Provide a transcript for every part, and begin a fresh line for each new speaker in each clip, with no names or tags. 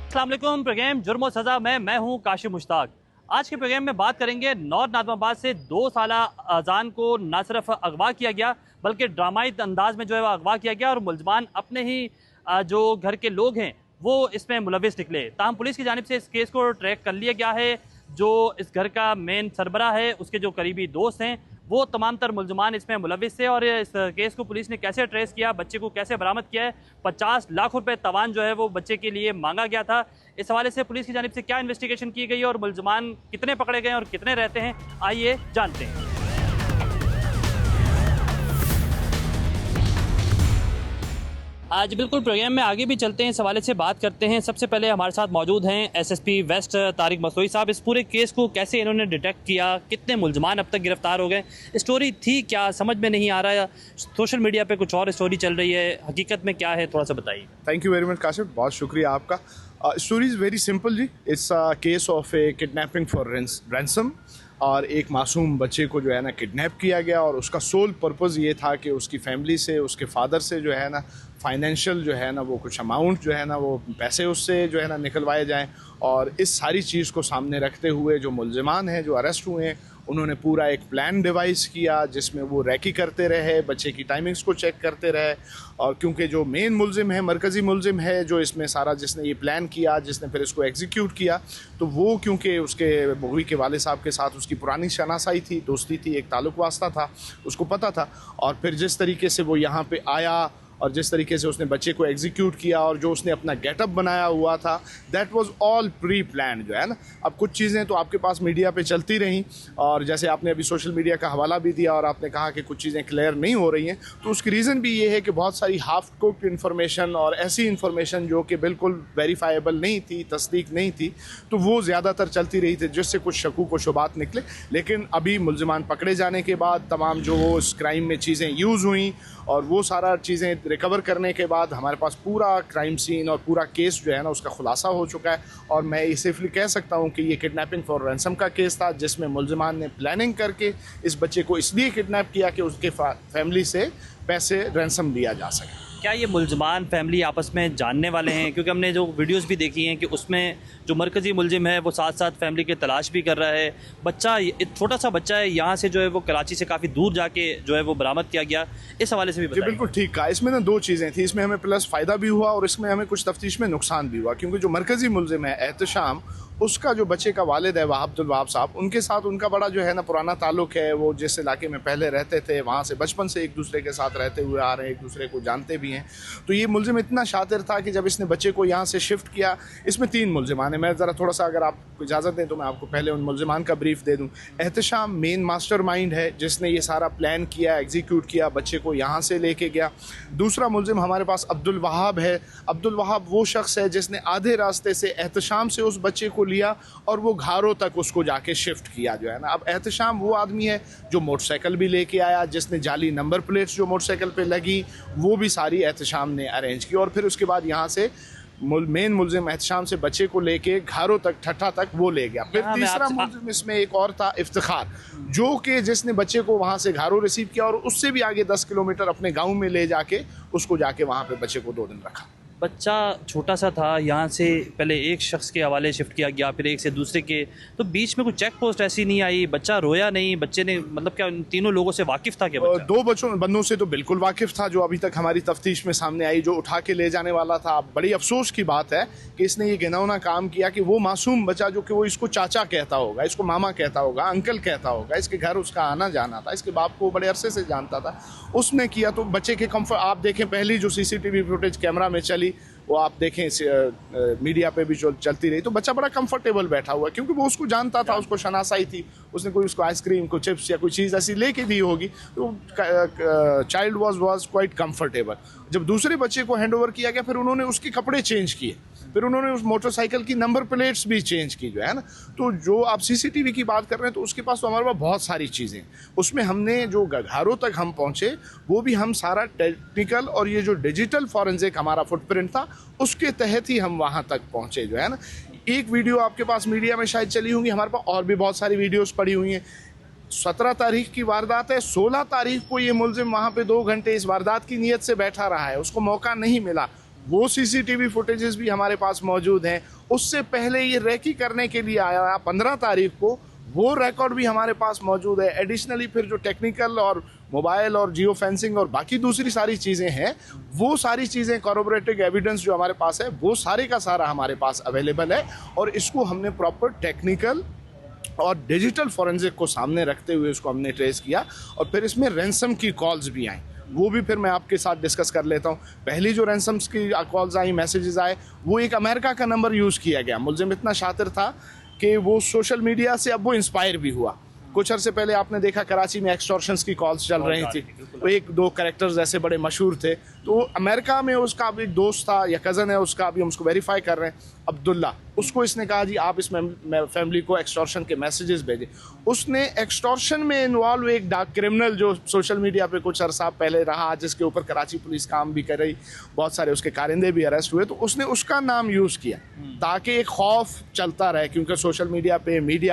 अस्सलाम वालेकुम। प्रोग्राम जुर्म और सज़ा में मैं हूं काशिफ मुश्ताक। आज के प्रोग्राम में बात करेंगे नॉर्थ नाज़िमाबाद से 2 साला अजान को न सिर्फ अगवा किया गया बल्कि ड्रामाई अंदाज में जो है वह अगवा किया गया और मुलजमान अपने ही जो घर के लोग हैं वो इसमें मुलविस निकले। ताहम पुलिस की जानिब से इस केस को ट्रैक कर लिया गया है। जो इस घर का मेन सरबरा है उसके जो करीबी दोस्त हैं वो तमाम तर मुलजमान इसमें मुलविस थे और इस केस को पुलिस ने कैसे ट्रेस किया, बच्चे को कैसे बरामद किया है। 50 लाख रुपए तवान जो है वो बच्चे के लिए मांगा गया था। इस हवाले से पुलिस की जानिब से क्या इन्वेस्टिगेशन की गई और मुलजमान कितने पकड़े गए और कितने रहते हैं, आइए जानते हैं। आज बिल्कुल प्रोग्राम में आगे भी चलते हैं, इस हवाले से बात करते हैं। सबसे पहले हमारे साथ मौजूद हैं एसएसपी वेस्ट तारिक मसोई साहब। इस पूरे केस को कैसे इन्होंने डिटेक्ट किया, कितने मुलजमान अब तक गिरफ्तार हो गए, स्टोरी थी क्या, समझ में नहीं आ रहा है, सोशल मीडिया पे कुछ और स्टोरी चल रही है, हकीकत में क्या है, थोड़ा सा बताइए।
Thank you very much Kashif, बहुत शुक्रिया आपका। स्टोरी इज़ वेरी सिंपल जी। It's a case of a kidnapping for ransom और एक मासूम बच्चे को जो है ना किडनैप किया गया और उसका सोल पर्पज़ ये था कि उसकी फैमिली से, उसके फादर से जो है ना फाइनेंशियल जो है ना वो कुछ अमाउंट जो है ना वो पैसे उससे जो है ना निकलवाए जाएं। और इस सारी चीज़ को सामने रखते हुए जो मुलजिमान हैं जो अरेस्ट हुए हैं उन्होंने पूरा एक प्लान डिवाइस किया जिसमें वो रैकी करते रहे, बच्चे की टाइमिंग्स को चेक करते रहे। और क्योंकि जो मेन मुलजिम है, मरकज़ी मुलजिम है जो इसमें सारा, जिसने ये प्लान किया, जिसने फिर इसको एग्जीक्यूट किया, तो वो क्योंकि उसके मूवी के वाले साहब के साथ उसकी पुरानी शनासाई थी, दोस्ती थी, एक ताल्लुक वास्ता था, उसको पता था। और फिर जिस तरीके से वो यहाँ पे आया और जिस तरीके से उसने बच्चे को एग्जीक्यूट किया और जो उसने अपना गेटअप बनाया हुआ था, that was all pre plan जो है ना। अब कुछ चीज़ें तो आपके पास मीडिया पे चलती रहीं और जैसे आपने अभी सोशल मीडिया का हवाला भी दिया और आपने कहा कि कुछ चीज़ें क्लियर नहीं हो रही हैं, तो उसकी रीज़न भी ये है कि बहुत सारी हाफ कुक्ड इन्फॉर्मेशन और ऐसी इन्फॉर्मेशन जो कि बिल्कुल वेरीफाइबल नहीं थी, तस्दीक नहीं थी, तो वो ज़्यादातर चलती रही थी जिससे कुछ शकूक व शुबात निकले। लेकिन अभी मुलजिमान पकड़े जाने के बाद तमाम जो वो इस क्राइम में चीज़ें यूज़ हुई और वो सारा चीज़ें रिकवर करने के बाद हमारे पास पूरा क्राइम सीन और पूरा केस जो है ना उसका खुलासा हो चुका है। और मैं ये सेफली कह सकता हूँ कि ये किडनैपिंग फॉर रैंसम का केस था जिसमें मुलजिमान ने प्लानिंग करके इस बच्चे को इसलिए किडनैप किया कि उसके फैमिली से पैसे रैंसम लिया जा सके।
क्या ये मुलजमान फैमिली आपस में जानने वाले हैं? क्योंकि हमने जो वीडियोस भी देखी हैं कि उसमें जो मरकज़ी मुलजिम है वो साथ साथ फैमिली की तलाश भी कर रहा है। बच्चा, छोटा सा बच्चा है, यहाँ से जो है वो कराची से काफ़ी दूर जाके जो है वो बरामद किया गया। इस हवाले से भी बताइए।
जी बिल्कुल ठीक कहा। इसमें ना 2 चीज़ें थी, इसमें हमें प्लस फ़ायदा भी हुआ और इसमें हमें कुछ तफ्तीश में नुकसान भी हुआ। क्योंकि जो मरकज़ी मुलजिम है एहतशाम, उसका जो बच्चे का वालिद है अब्दुल वहाब साहब, उनके साथ उनका बड़ा जो है ना पुराना ताल्लुक है। वो जिस इलाके में पहले रहते थे वहाँ से बचपन से एक दूसरे के साथ रहते हुए आ रहे हैं, एक दूसरे को जानते भी हैं। तो ये मुलजिम इतना शातिर था कि जब इसने बच्चे को यहाँ से शिफ्ट किया, इसमें 3 मुलजिमान हैं। मैं ज़रा थोड़ा सा अगर आपको इजाज़त दें तो मैं आपको पहले उन मुलजिमान का ब्रीफ दे दूँ। एहतशाम मेन मास्टरमाइंड है जिसने ये सारा प्लान किया, एग्जीक्यूट किया, बच्चे को यहाँ से लेके गया। दूसरा मुलजिम हमारे पास अब्दुल वहाब है। अब्दुल वहाब वो शख्स है जिसने आधे रास्ते से एहतशाम से उस बच्चे को लिया और वो घारों तक उसको जाके शिफ्ट किया जो है ना। अब एहतशाम वो आदमी है जो मोटरसाइकिल भी लेके आया, जिसने जाली नंबर प्लेट्स जो मोटरसाइकिल पे लगी वो भी सारी एहतशाम ने अरेंज की। और फिर उसके बाद यहाँ से मेन मुलजिम एहतशाम से बच्चे को लेके घारों तक, ठट्ठा तक वो ले गया। फिर तीसरा मुलजिम इसमें एक और था, इफ्तिखार, जो कि जिसने बच्चे को वहाँ से घारों रिसीव किया और उससे भी आगे 10 किलोमीटर अपने गाँव में ले जाके उसको जाके वहाँ पे बच्चे को 2 दिन रखा।
बच्चा छोटा सा था, यहाँ से पहले एक शख्स के हवाले शिफ्ट किया गया, फिर एक से दूसरे के, तो बीच में कोई चेक पोस्ट ऐसी नहीं आई, बच्चा रोया नहीं, बच्चे ने मतलब क्या उन तीनों लोगों से वाकिफ़ था क्या बच्चा?
2 बंदों से तो बिल्कुल वाकिफ़ था जो अभी तक हमारी तफ्तीश में सामने आई। जो उठा के ले जाने वाला था, बड़ी अफसोस की बात है कि इसने ये घिनौना काम किया कि वो मासूम बच्चा जो कि वो इसको चाचा कहता होगा, इसको मामा कहता होगा, अंकल कहता होगा, इसके घर उसका आना जाना था, इसके बाप को बड़े अरसे से जानता था, उसने किया। तो बच्चे के कम्फर्ट आप देखें, पहली जो CCTV फुटेज कैमरा में चली वो आप देखें, मीडिया पे भी जो चलती रही, तो बच्चा बड़ा कंफर्टेबल बैठा हुआ है क्योंकि वो उसको जानता था, उसको शनासाई थी, उसने कोई उसको आइसक्रीम, कोई चिप्स या कोई चीज़ ऐसी लेके दी होगी, तो चाइल्ड वाज क्वाइट कंफर्टेबल। जब दूसरे बच्चे को हैंड ओवर किया गया फिर उन्होंने उसके कपड़े चेंज किए, फिर उन्होंने उस मोटरसाइकिल की नंबर प्लेट्स भी चेंज की जो है ना। तो जो आप CCTV की बात कर रहे हैं तो उसके पास तो हमारे पास बहुत सारी चीज़ें, उसमें हमने जो घरों तक हम पहुँचे वो भी हम सारा टेक्निकल और ये जो डिजिटल फॉरेंसिक हमारा फुटप्रिंट था उसके तहत ही हम वहाँ तक पहुँचे जो है ना। एक वीडियो आपके पास मीडिया में शायद चली होंगी, हमारे पास और भी बहुत सारी वीडियोज़ पड़ी हुई हैं। 17 तारीख की वारदात है, 16 तारीख को ये मुलजिम वहाँ पे 2 घंटे इस वारदात की नीयत से बैठा रहा है, उसको मौका नहीं मिला, वो सीसीटीवी फुटेजेस भी हमारे पास मौजूद हैं। उससे पहले ये रेकी करने के लिए आया 15 तारीख को, वो रिकॉर्ड भी हमारे पास मौजूद है। एडिशनली फिर जो टेक्निकल और मोबाइल और जियो फेंसिंग और बाकी दूसरी सारी चीज़ें हैं, वो सारी चीज़ें कॉरोबोरेटिव एविडेंस जो हमारे पास है, वो सारे का सारा हमारे पास अवेलेबल है। और इसको हमने प्रॉपर टेक्निकल और डिजिटल फॉरेंसिक को सामने रखते हुए उसको हमने ट्रेस किया। और फिर इसमें रैंसम की कॉल्स भी आई, वो भी फिर मैं आपके साथ डिस्कस कर लेता हूँ। पहली जो रैंसम्स की कॉल्स आई, मैसेजेस आए, वो एक अमेरिका का नंबर यूज़ किया गया। मुलजिम इतना शातिर था कि वो सोशल मीडिया से अब वो इंस्पायर भी हुआ। कुछ अर्से पहले आपने देखा कराची में एक्सटॉर्शंस की कॉल्स चल रही थी, तो एक दो कैरेक्टर्स ऐसे बड़े मशहूर थे। तो अमेरिका में उसका अभी दोस्त था या कज़न है उसका, अभी हम उसको वेरीफाई कर रहे हैं, अब्दुल्ला। उसको इसने कहा जी आप इस फैमिली को एक्सटॉर्शन के मैसेजेस भेजें। उसने एक्सटॉर्शन में इन्वॉल्व एक डार्क क्रिमिनल जो सोशल मीडिया पे कुछ अरसा पहले रहा, जिसके ऊपर कराची पुलिस काम भी कर रही, बहुत सारे उसके कारिंदे भी अरेस्ट हुए, तो उसने उसका नाम यूज़ किया ताकि एक खौफ चलता रहे। क्योंकि सोशल मीडिया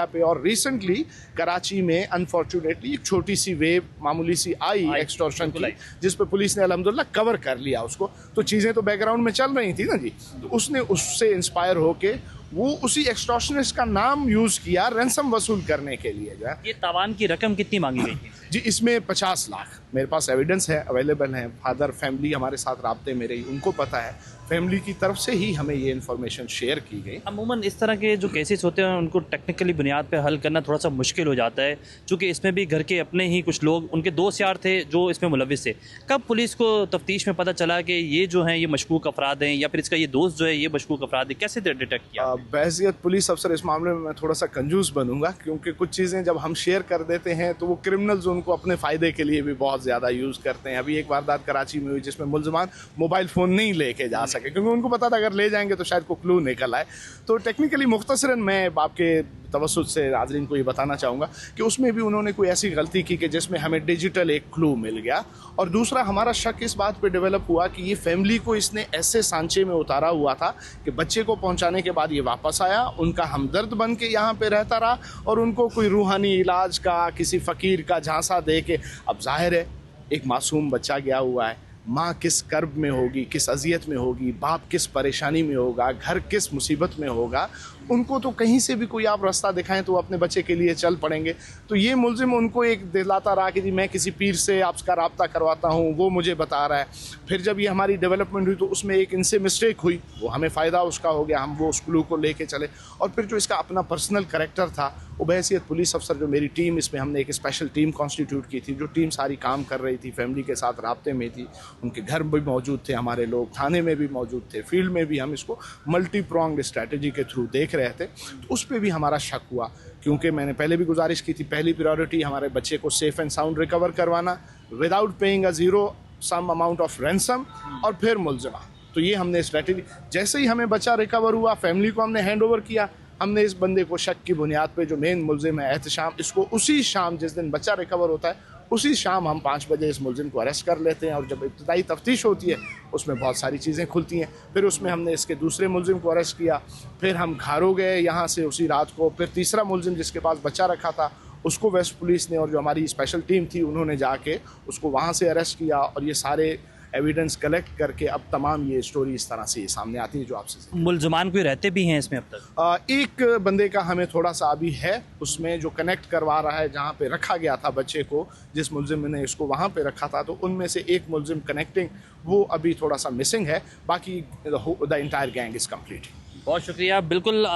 पे और रिसेंटली कराची में अनफॉर्चुनेटली एक छोटी सी वेव मामूली सी आई एक्सटॉर्शन की, जिस पे पुलिस ने अल्हम्दुलिल्लाह कवर कर लिया उसको। तो चीज़ें तो बैकग्राउंड में चल रही थी ना जी, तो उसने उससे इंस्पायर होके वो उसी एक्सटॉर्शनिस्ट का नाम यूज़ किया रैंसम वसूल करने के लिए जो है।
ये तावान की रकम कितनी मांगी गई थी?
जी इसमें 50 लाख मेरे पास एविडेंस है, अवेलेबल है। फादर फैमिली हमारे साथ राब्ते में रही, उनको पता है, फैमिली की तरफ से ही हमें ये इन्फॉर्मेशन शेयर की गई।
अमूमन इस तरह के जो केसेस होते हैं उनको टेक्निकली बुनियाद पे हल करना थोड़ा सा मुश्किल हो जाता है, क्योंकि इसमें भी घर के अपने ही कुछ लोग, उनके दोस्त यार थे जो इसमें मुलविस थे। कब पुलिस को तफ्तीश में पता चला कि ये जो हैं ये मशकूक अफराद हैं, या फिर इसका ये दोस्त जो है ये मशकूक अफराद है, कैसे डिटेक्ट किया?
बहसियत पुलिस अफसर इस मामले में मैं थोड़ा सा कंजूस बनूंगा, क्योंकि कुछ चीज़ें जब हम शेयर कर देते हैं तो वो क्रिमिनल्स उनको अपने फ़ायदे के लिए भी बहुत ज़्यादा यूज़ करते हैं। अभी एक वारदात कराची में हुई जिसमें मुलजमान मोबाइल फ़ोन नहीं लेके जा सके, क्योंकि उनको पता था अगर ले जाएंगे तो शायद को क्लू निकल आए। तो टेक्निकली मुख्तसरन मैं आपके तवस्सुत से नाज़रीन को ये बताना चाहूँगा कि उसमें भी उन्होंने कोई ऐसी गलती की कि जिसमें हमें डिजिटल एक क्लू मिल गया। और दूसरा हमारा शक इस बात पे डेवलप हुआ कि ये फैमिली को इसने ऐसे सांचे में उतारा हुआ था कि बच्चे को पहुंचाने के बाद ये वापस आया, उनका हमदर्द बन के यहाँ पे रहता रहा, और उनको कोई रूहानी इलाज का किसी फ़कीर का झांसा दे के, अब जाहिर है एक मासूम बच्चा गया हुआ है, माँ किस कर्ब में होगी, किस अजियत में होगी, बाप किस परेशानी में होगा, घर किस मुसीबत में होगा, उनको तो कहीं से भी कोई आप रास्ता दिखाएं तो वो अपने बच्चे के लिए चल पड़ेंगे। तो ये मुलजिम उनको एक दिलाता रहा कि जी मैं किसी पीर से आपका रब्ता करवाता हूँ, वो मुझे बता रहा है। फिर जब ये हमारी डेवलपमेंट हुई तो उसमें एक इनसे मिस्टेक हुई, वो हमें फ़ायदा उसका हो गया, हम वो उस क्लू को लेके चले। और फिर जो इसका अपना पर्सनल करैक्टर था, वो बहैसियत पुलिस अफसर जो मेरी टीम, इसमें हमने एक स्पेशल टीम कॉन्स्टिट्यूट की थी, जो टीम सारी काम कर रही थी, फैमिली के साथ राब्ते में थी, उनके घर भी मौजूद थे हमारे लोग, थाने में भी मौजूद थे, फील्ड में भी हम इसको मल्टी प्रोंग्ड स्ट्रैटेजी के थ्रू देख रहे थे। तो उस पर भी हमारा शक हुआ, क्योंकि मैंने पहले भी गुजारिश की थी, पहली प्रायोरिटी हमारे बच्चे को सेफ़ एंड साउंड रिकवर करवाना without paying a zero sum amount of ransom, और फिर मुलजिमा। तो ये हमने स्ट्रैटेजी, जैसे ही हमें बच्चा रिकवर हुआ, फैमिली को हमने हैंड ओवर किया, हमने इस बंदे को शक की बुनियाद पे जो मेन मुलजिम है एहतशाम, इसको उसी शाम जिस दिन बच्चा रिकवर होता है उसी शाम हम 5 बजे इस मुलजिम को अरेस्ट कर लेते हैं। और जब इब्तदाई तफ्तीश होती है उसमें बहुत सारी चीज़ें खुलती हैं। फिर उसमें हमने इसके दूसरे मुलजिम को अरेस्ट किया, फिर हम घारो गए यहाँ से उसी रात को, फिर तीसरा मुलजिम जिसके पास बच्चा रखा था उसको वेस्ट पुलिस ने और जो हमारी स्पेशल टीम थी उन्होंने जाके उसको वहाँ से अरेस्ट किया। और ये सारे एविडेंस कलेक्ट करके अब तमाम ये स्टोरी इस तरह से सामने आती है जो आपसे।
मुलजमान कोई रहते भी हैं इसमें अब तक?
एक बंदे का हमें थोड़ा सा अभी है उसमें जो कनेक्ट करवा रहा है, जहाँ पे रखा गया था बच्चे को, जिस मुलजिम ने इसको वहाँ पे रखा था, तो उनमें से एक मुलजिम कनेक्टिंग वो अभी थोड़ा सा मिसिंग है, बाकी the entire gang is complete.
बहुत शुक्रिया। बिल्कुल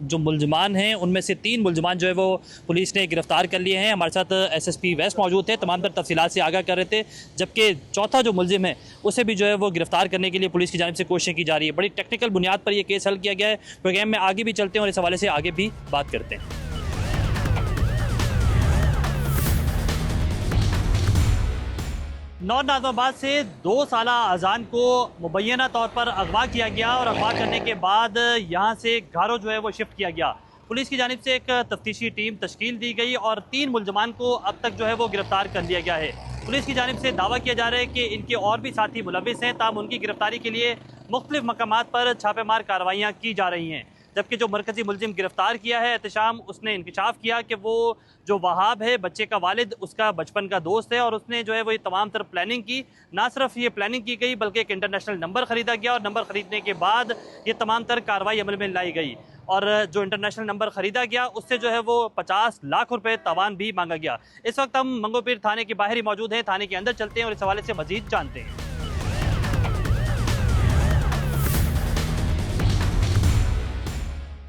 जो मुलजमान हैं उनमें से 3 मुलजमान जो है वो पुलिस ने गिरफ़्तार कर लिए हैं। हमारे साथ SSP वेस्ट मौजूद थे, तमाम तर तफसीलात से आगाह कर रहे थे। जबकि चौथा जो मुलजिम है उसे भी जो है वो गिरफ़्तार करने के लिए पुलिस की जानिब से कोशिशें की जा रही है। बड़ी टेक्निकल बुनियाद पर यह केस हल किया गया है। प्रोग्राम में आगे भी चलते हैं और इस हवाले से आगे भी बात करते हैं। नॉर्थ नाज़िमाबाद से 2 साला अजान को मुबैना तौर पर अगवा किया गया और अगवा करने के बाद यहाँ से घारो जो है वो शिफ्ट किया गया। पुलिस की जानिब से एक तफ्तीशी टीम तश्कील दी गई और 3 मुलजमान को अब तक जो है वो गिरफ़्तार कर लिया गया है। पुलिस की जानिब से दावा किया जा रहा है कि इनके और भी साथी मुलविस हैं, ताहम उनकी गिरफ़्तारी के लिए मुख्तलिफ मकामात पर छापेमार कार्रवाइयाँ की जा रही हैं। जबकि जो मरकजी मुलजिम गिरफ्तार किया है एहतशाम, उसने इंकशाफ किया कि वो जो वहाब है बच्चे का वालिद उसका बचपन का दोस्त है और उसने जो है वो ये तमाम तर प्लानिंग की। ना सिर्फ ये प्लानिंग की गई बल्कि एक इंटरनेशनल नंबर ख़रीदा गया और नंबर ख़रीदने के बाद ये तमाम तर कार्रवाई अमल में लाई गई और जो इंटरनेशनल नंबर ख़रीदा गया उससे जो है वो 50 लाख रुपए तावान भी मांगा गया। इस वक्त हम मंगोपीर थाने के बाहर ही मौजूद हैं, थाने के अंदर चलते हैं और इस हवाले से मज़ीद जानते हैं।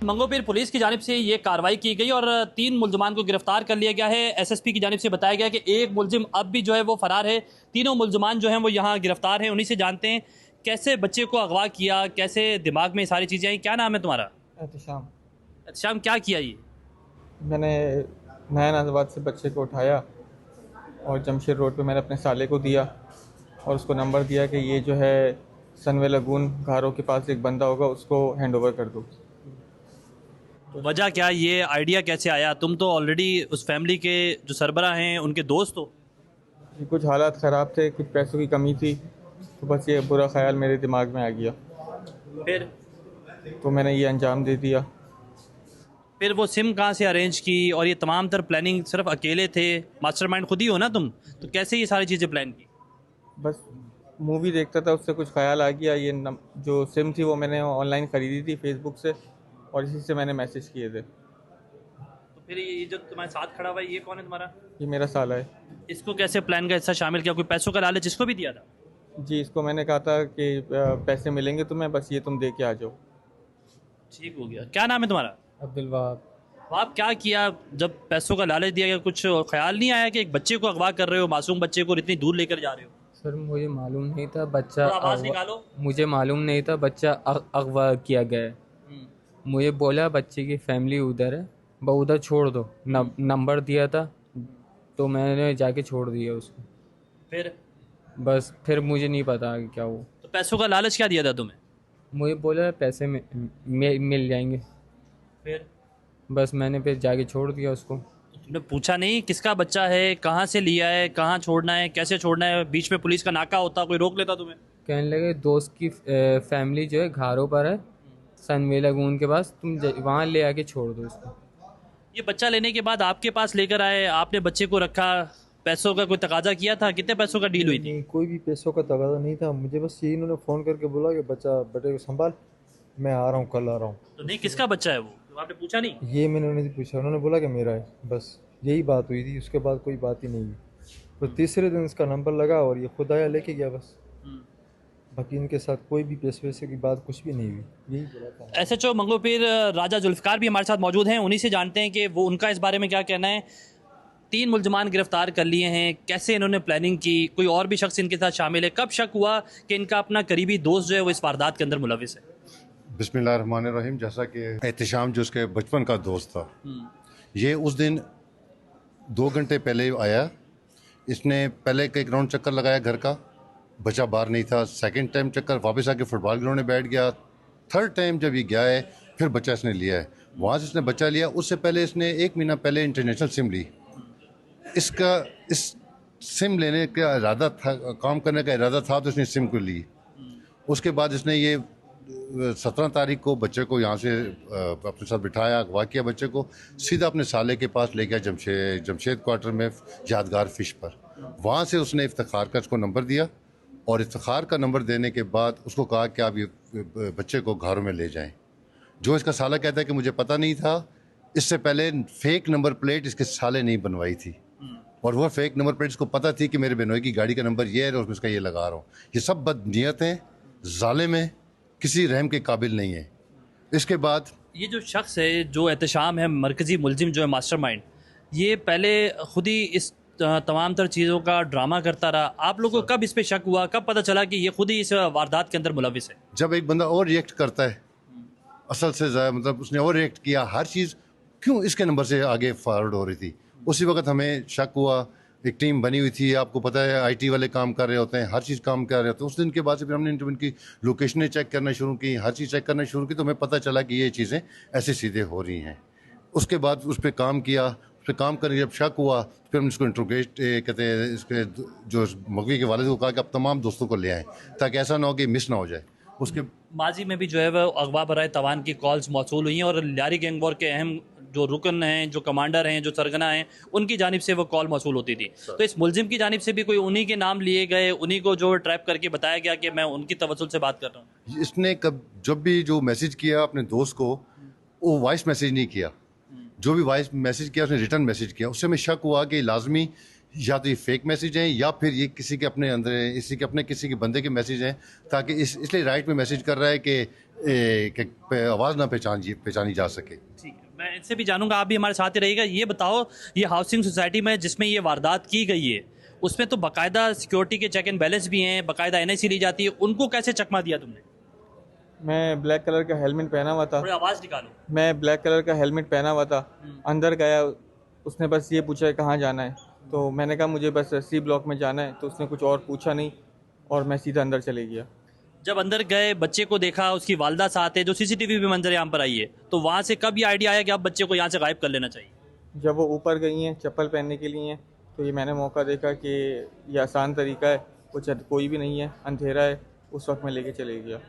मंगोपीर पुलिस की जानिब से ये कार्रवाई की गई और 3 मुलजमान को गिरफ्तार कर लिया गया है। एसएसपी की जानिब से बताया गया कि एक मुलजिम अब भी जो है वो फरार है। तीनों मुलजमान जो हैं वो यहाँ गिरफ्तार हैं। उन्हीं से जानते हैं कैसे बच्चे को अगवा किया, कैसे दिमाग में सारी चीज़ें आई। क्या नाम है तुम्हारा?
एहतशाम।
एहतशाम, क्या किया ये?
मैंने नया नाजाबाद से बच्चे को उठाया और जमशेद रोड पे मैंने अपने साले को दिया और उसको नंबर दिया कि ये जो है सनवे लगून घारों के पास एक बंदा होगा, उसको हैंड ओवर कर दो।
वजह क्या, ये आइडिया कैसे आया? तुम तो ऑलरेडी उस फैमिली के जो सरबरा हैं उनके दोस्त हो।
ये कुछ हालात ख़राब थे, कुछ पैसों की कमी थी, तो बस ये बुरा ख्याल मेरे दिमाग में आ गया,
फिर
तो मैंने ये अंजाम दे दिया।
फिर वो सिम कहाँ से अरेंज की और ये तमाम तर प्लानिंग सिर्फ अकेले थे? मास्टरमाइंड खुद ही हो ना तुम, तो कैसे ये सारी चीज़ें प्लान की?
बस मूवी देखता था, उससे कुछ ख्याल आ गया। ये जो सिम थी वो मैंने ऑनलाइन ख़रीदी थी फेसबुक से और इसी से मैंने मैसेज किए थे।
तो फिर ये जो तुम्हारे साथ खड़ा हुआ है ये कौन है तुम्हारा?
ये मेरा साला है।
इसको कैसे प्लान का हिस्सा शामिल किया? कोई पैसों का लालच इसको भी दिया था?
जी, इसको मैंने कहा था कि पैसे मिलेंगे तुम्हें, बस ये तुम दे के आ जाओ।
ठीक हो गया। क्या नाम है तुम्हारा?
अब्दुल वहाब।
आप क्या किया जब पैसों का लालच दिया गया? कुछ ख्याल नहीं आया कि एक बच्चे को अगवा कर रहे हो, मासूम बच्चे को इतनी दूर लेकर जा रहे हो?
सर मुझे मालूम नहीं था बच्चा
आवाज़ निकालो।
मुझे मालूम नहीं था बच्चा अगवा किया गया है। मुझे बोला बच्चे की फैमिली उधर है, वो उधर छोड़ दो। नंबर दिया था तो मैंने जाके छोड़ दिया उसको।
फिर
बस फिर मुझे नहीं पता आगे क्या हुआ।
तो पैसों का लालच क्या दिया था तुम्हें?
मुझे बोला पैसे मिल जाएंगे,
फिर
बस मैंने फिर जाके छोड़ दिया उसको।
तुमने पूछा नहीं किसका बच्चा है, कहाँ से लिया है, कहाँ छोड़ना है, कैसे छोड़ना है? बीच में पुलिस का नाका होता, कोई रोक लेता तुम्हें?
कहने लगे दोस्त की फैमिली जो है घारों पर है सनवे लगून के पास, तुम वहाँ ले आके छोड़ दो उसको।
ये बच्चा लेने के बाद आपके पास लेकर आए, आपने बच्चे को रखा, पैसों का कोई तकाजा किया था? कितने पैसों का डील हुई थी?
नहीं, कोई भी पैसों का तगादा नहीं था। मुझे बस ये इन्होंने फ़ोन करके बोला कि बेटे को संभाल, मैं आ रहा हूँ, कल आ रहा हूँ।
तो नहीं, किसका बच्चा है वो? तो आपने पूछा नहीं?
ये मैंने उन्हें पूछा, उन्होंने बोला कि मेरा है, बस यही बात हुई थी। उसके बाद कोई बात ही नहीं हुई। तो तीसरे दिन इसका नंबर लगा और ये खुद आया लेके गया बस। बाकी इनके साथ कोई भी पैसे की बात कुछ भी नहीं हुई, यही बोला था।
एसएचओ मंगोपीर राजा जुल्फ़िकार भी हमारे साथ मौजूद हैं, उन्हीं से जानते हैं कि वो उनका इस बारे में क्या कहना है। 3 मुलजमान गिरफ्तार कर लिए हैं, कैसे इन्होंने प्लानिंग की, कोई और भी शख्स इनके साथ शामिल है, कब शक हुआ कि इनका अपना करीबी दोस्त जो है वो इस वारदात के अंदर मुलविस है?
बिस्मिल्लाहिर्रहमानिर्रहीम। जैसा कि एहतशाम जो उसके बचपन का दोस्त था, ये उस दिन 2 घंटे पहले आया। इसने पहले एक राउंड चक्कर लगाया घर का, बच्चा बाहर नहीं था। सेकंड टाइम चक्कर वापस आके फुटबॉल ग्राउंड में बैठ गया। थर्ड टाइम जब ये गया है फिर बच्चा इसने लिया है। वहाँ से इसने बच्चा लिया। उससे पहले इसने 1 महीना पहले इंटरनेशनल सिम ली। इसका इस सिम लेने का इरादा था, काम करने का इरादा था, तो इसने सिम को ली। उसके बाद इसने ये 17 तारीख को बच्चे को यहाँ से अपने साथ बिठाया, अगवा किया बच्चे को, सीधा अपने साले के पास ले गया जमशेद क्वार्टर में यादगार फिश पर। वहाँ से उसने इफ्तिखार का इसको नंबर दिया और इफ्तिखार का नंबर देने के बाद उसको कहा कि आप ये बच्चे को घरों में ले जाएं। जो इसका साला कहता है कि मुझे पता नहीं था, इससे पहले फेक नंबर प्लेट इसके साले नहीं बनवाई थी और वह फेक नंबर प्लेट इसको पता थी कि मेरे बेनोई की गाड़ी का नंबर ये है और उसमें इसका ये लगा रहा हूँ। ये सब बदनीयत हैं, जालिम है, किसी रहम के काबिल नहीं है। इसके बाद
ये जो शख्स है जो एहतशाम है, मरकज़ी मुलजिम जो है मास्टरमाइंड, ये पहले खुद ही इस तमाम तर चीज़ों का ड्रामा करता रहा। आप लोगों को कब इस पे शक हुआ, कब पता चला कि ये खुद ही इस वारदात के अंदर मुलविस है?
जब एक बंदा और रिएक्ट करता है असल से मतलब उसने और रिएक्ट किया, हर चीज़ क्यों इसके नंबर से आगे फॉरवर्ड हो रही थी। उसी वक्त हमें शक हुआ। एक टीम बनी हुई थी, आपको पता है आईटी वाले काम कर रहे होते हैं, हर चीज़ काम कर रहे होते हैं। उस दिन के बाद से फिर हमने इनकी लोकेशनें चेक करना शुरू की, हर चीज़ चेक करना शुरू की, तो हमें पता चला कि ये चीज़ें ऐसे सीधे हो रही हैं। उसके बाद उस पर काम किया, उस पर काम करके जब शक हुआ फिर हमने इसको इंट्रोगेट कहते हैं, इसके जो मगवी के वालिद को कहा कि आप तमाम दोस्तों को ले आएँ ताकि ऐसा ना हो कि मिस ना हो जाए। उसके
माजी में भी जो है वह अगवा बराए तवान की कॉल्स मौसूल हुई हैं और लियारी गैंग वॉर के अहम जो रुकन हैं, जो कमांडर हैं, जो सरगना हैं, उनकी जानिब से वो कॉल मौसूल होती थी। तो इस मुलजिम की जानिब से भी कोई उन्हीं के नाम लिए गए, उन्हीं को जो ट्रैप करके बताया गया कि मैं उनकी तवज्जुल से बात कर रहा हूँ।
इसने जब भी जो मैसेज किया अपने दोस्त को, वो वॉइस मैसेज नहीं किया। जो भी वॉइस मैसेज किया उसने रिटर्न मैसेज किया। उससे हमें शक हुआ कि लाजमी या तो ये फेक मैसेज हैं या फिर ये किसी के अपने अंदर इसी के अपने किसी के बंदे के मैसेज हैं, ताकि इसलिए राइट में मैसेज कर रहा है कि आवाज़ ना पहचानी जा सके।
ठीक है, मैं इनसे भी जानूंगा, आप भी हमारे साथ ही रहिएगा। ये बताओ, ये हाउसिंग सोसाइटी में जिसमें ये वारदात की गई है, उसमें तो बाकायदा सिक्योरिटी के चेक एंड बैलेंस भी हैं, बाकायदा NIC ली जाती है, उनको कैसे चकमा दिया तुमने?
मैं ब्लैक कलर का हेलमेट पहना हुआ था।
थोड़ी आवाज़ निकालो।
मैं ब्लैक कलर का हेलमेट पहना हुआ था। अंदर गया, उसने बस ये पूछा कहाँ जाना है, तो मैंने कहा मुझे बस C ब्लॉक में जाना है। तो उसने कुछ और पूछा नहीं और मैं सीधा अंदर चले गया।
जब अंदर गए, बच्चे को देखा, उसकी वालदा साथ है, जो CCTV भी मंजर यहाँ पर आई है, तो वहाँ से कब ये आइडिया आया कि आप बच्चे को यहाँ से गायब कर लेना चाहिए?
जब वो ऊपर गई हैं चप्पल पहनने के लिए, तो ये मैंने मौका देखा कि ये आसान तरीका है, कुछ कोई भी नहीं है, अंधेरा है, उस वक्त मैं लेके चले गया।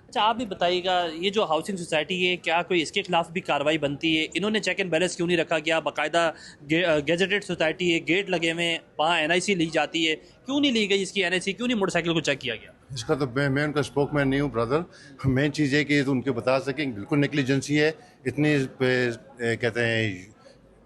अच्छा, आप भी बताइएगा, ये जो हाउसिंग सोसाइटी है, क्या कोई इसके खिलाफ भी कार्रवाई बनती है? इन्होंने चेक एंड बैलेंस क्यों नहीं रखा गया? बाकायदा गेजेटेड सोसाइटी है, गेट लगे हुए हैं, वहाँ NIC ली जाती है, क्यों नहीं ली गई इसकी NIC? क्यों नहीं मोटरसाइकिल को चेक किया गया?
इसका तो मैं उनका स्पोकमैन नहीं हूँ ब्रदर। मेन चीज़ है कि तो उनको बता सकें बिल्कुल नेग्लिजेंसी है। इतनी कहते हैं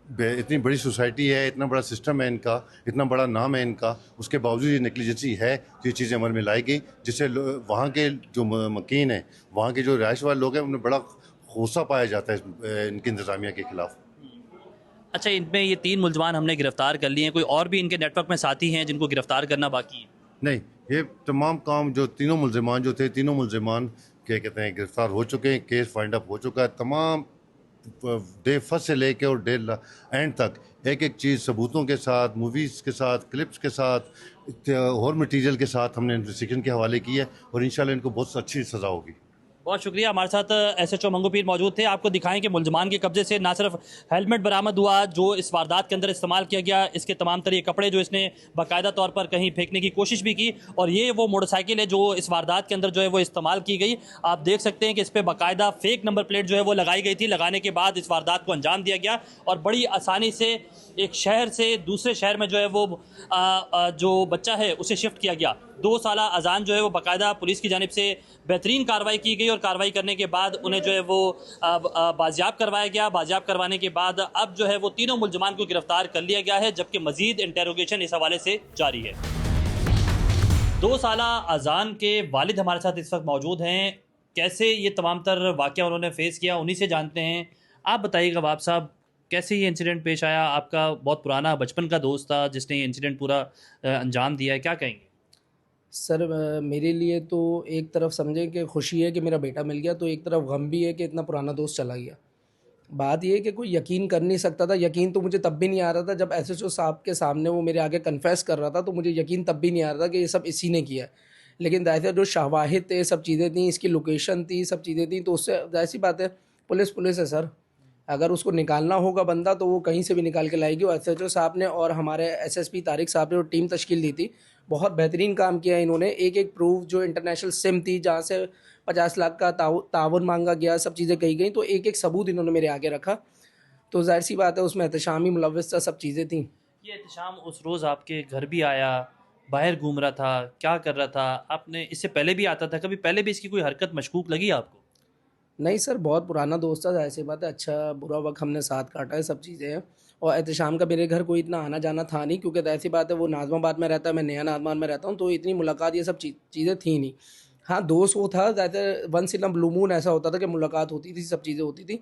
इतनी बड़ी सोसाइटी है, इतना बड़ा सिस्टम है इनका, इतना बड़ा नाम है इनका, उसके बावजूद ये नेग्लिजेंसी है। तो ये चीज़ें अमल में लाई गई, जिससे वहाँ के जो मकीन हैं, वहाँ के जो रिहाइश वाले लोग हैं, उन्हें बड़ा गुस्सा पाया जाता है इनकी इंतज़ामिया के खिलाफ।
अच्छा, इनमें ये 3 मुलजमान हमने गिरफ्तार कर लिए हैं, कोई और भी इनके नेटवर्क में साथी हैं जिनको गिरफ्तार करना बाकी है?
नहीं, ये तमाम काम जो तीनों मुलजिमान जो थे, तीनों मुलजिमान क्या कहते हैं गिरफ्तार हो चुके हैं, केस फाइंड अप हो चुका है। तमाम डे फर्स्ट से लेके और डे एंड तक एक एक चीज़ सबूतों के साथ, मूवीज़ के साथ, क्लिप्स के साथ और मटेरियल के साथ हमने इन्वेस्टिगेशन के हवाले की है और इंशाल्लाह इनको बहुत अच्छी सज़ा होगी।
बहुत शुक्रिया। हमारे साथ SHO मंगू पीर मौजूद थे। आपको दिखाएं कि मुलजमान के कब्जे से ना सिर्फ हेलमेट बरामद हुआ जो इस वारदात के अंदर इस्तेमाल किया गया, इसके तमाम तरह कपड़े जो इसने बाकायदा तौर पर कहीं फेंकने की कोशिश भी की, और ये वो मोटरसाइकिल है जो इस वारदात के अंदर जो है वो इस्तेमाल की गई। आप देख सकते हैं कि इस पर बाकायदा फेक नंबर प्लेट जो है वो लगाई गई थी। लगाने के बाद इस वारदात को अंजाम दिया गया और बड़ी आसानी से एक शहर से दूसरे शहर में जो है वो जो बच्चा है उसे शिफ्ट किया गया। 2 साला अजान जो है वो बाकायदा पुलिस की जानिब से बेहतरीन कार्रवाई की गई और कार्रवाई करने के बाद उन्हें जो है वो बाजियाब करवाया गया। बाजियाब करवाने के बाद अब जो है वो तीनों मुलजमान को गिरफ्तार कर लिया गया है, जबकि मजीद इंटेरोगेशन इस हवाले से जारी है। 2 साला अजान के वालिद हमारे साथ इस वक्त मौजूद हैं। कैसे ये तमाम तर वाक़या उन्होंने फेस किया, उन्हीं से जानते हैं। आप बताइएगा बाप साहब, कैसे ये इंसिडेंट पेश आया? आपका बहुत पुराना बचपन का दोस्त था जिसने ये इंसिडेंट पूरा अंजाम दिया है, क्या कहेंगे?
सर मेरे लिए तो एक तरफ समझें कि खुशी है कि मेरा बेटा मिल गया, तो एक तरफ गम भी है कि इतना पुराना दोस्त चला गया। बात ये है कि कोई यकीन कर नहीं सकता था। यकीन तो मुझे तब भी नहीं आ रहा था जब SHO साहब के सामने वो मेरे आगे कन्फेस कर रहा था, तो मुझे यकीन तब भी नहीं आ रहा था कि ये सब इसी ने किया है। लेकिन ज़ाहिर जो शवाहिद थे, सब चीज़ें थी, इसकी लोकेशन थी, सब चीज़ें थी, तो उससे ज़ाहिर सी बात है पुलिस है सर। अगर उसको निकालना होगा बंदा तो वो कहीं से भी निकाल के लाएगी। और SHO साहब ने और हमारे SSP तारिक साहब ने जो टीम तश्कील दी थी, बहुत बेहतरीन काम किया इन्होंने। एक एक प्रूफ जो इंटरनेशनल सिम थी जहाँ से 50 लाख का ताउन मांगा गया, सब चीज़ें कही गई, तो एक एक सबूत इन्होंने मेरे आगे रखा। तो जाहिर सी बात है उसमें एहतशाम ही मुलव्वस था, सब चीज़ें थी।
ये एहतशाम उस रोज़ आपके घर भी आया, बाहर घूम रहा था, क्या कर रहा था? आपने इससे पहले भी आता था, कभी पहले भी इसकी कोई हरकत मशकूक लगी आपको?
नहीं सर, बहुत पुराना दोस्त था, जाहिर सी बात है, अच्छा बुरा वक्त हमने साथ काटा है, सब चीज़ें हैं। और एहतशाम का मेरे घर कोई इतना आना जाना था नहीं, क्योंकि जाहिर सी बात है वो नाज़माबाद में रहता है, मैं नया नाज़माबाद में रहता हूँ, तो इतनी मुलाकात ये सब चीज़ें थी नहीं। हाँ, दोस्त वो था, ज़्यादातर once in a blue moon ऐसा होता था कि मुलाकात होती थी, सब चीज़ें होती थी।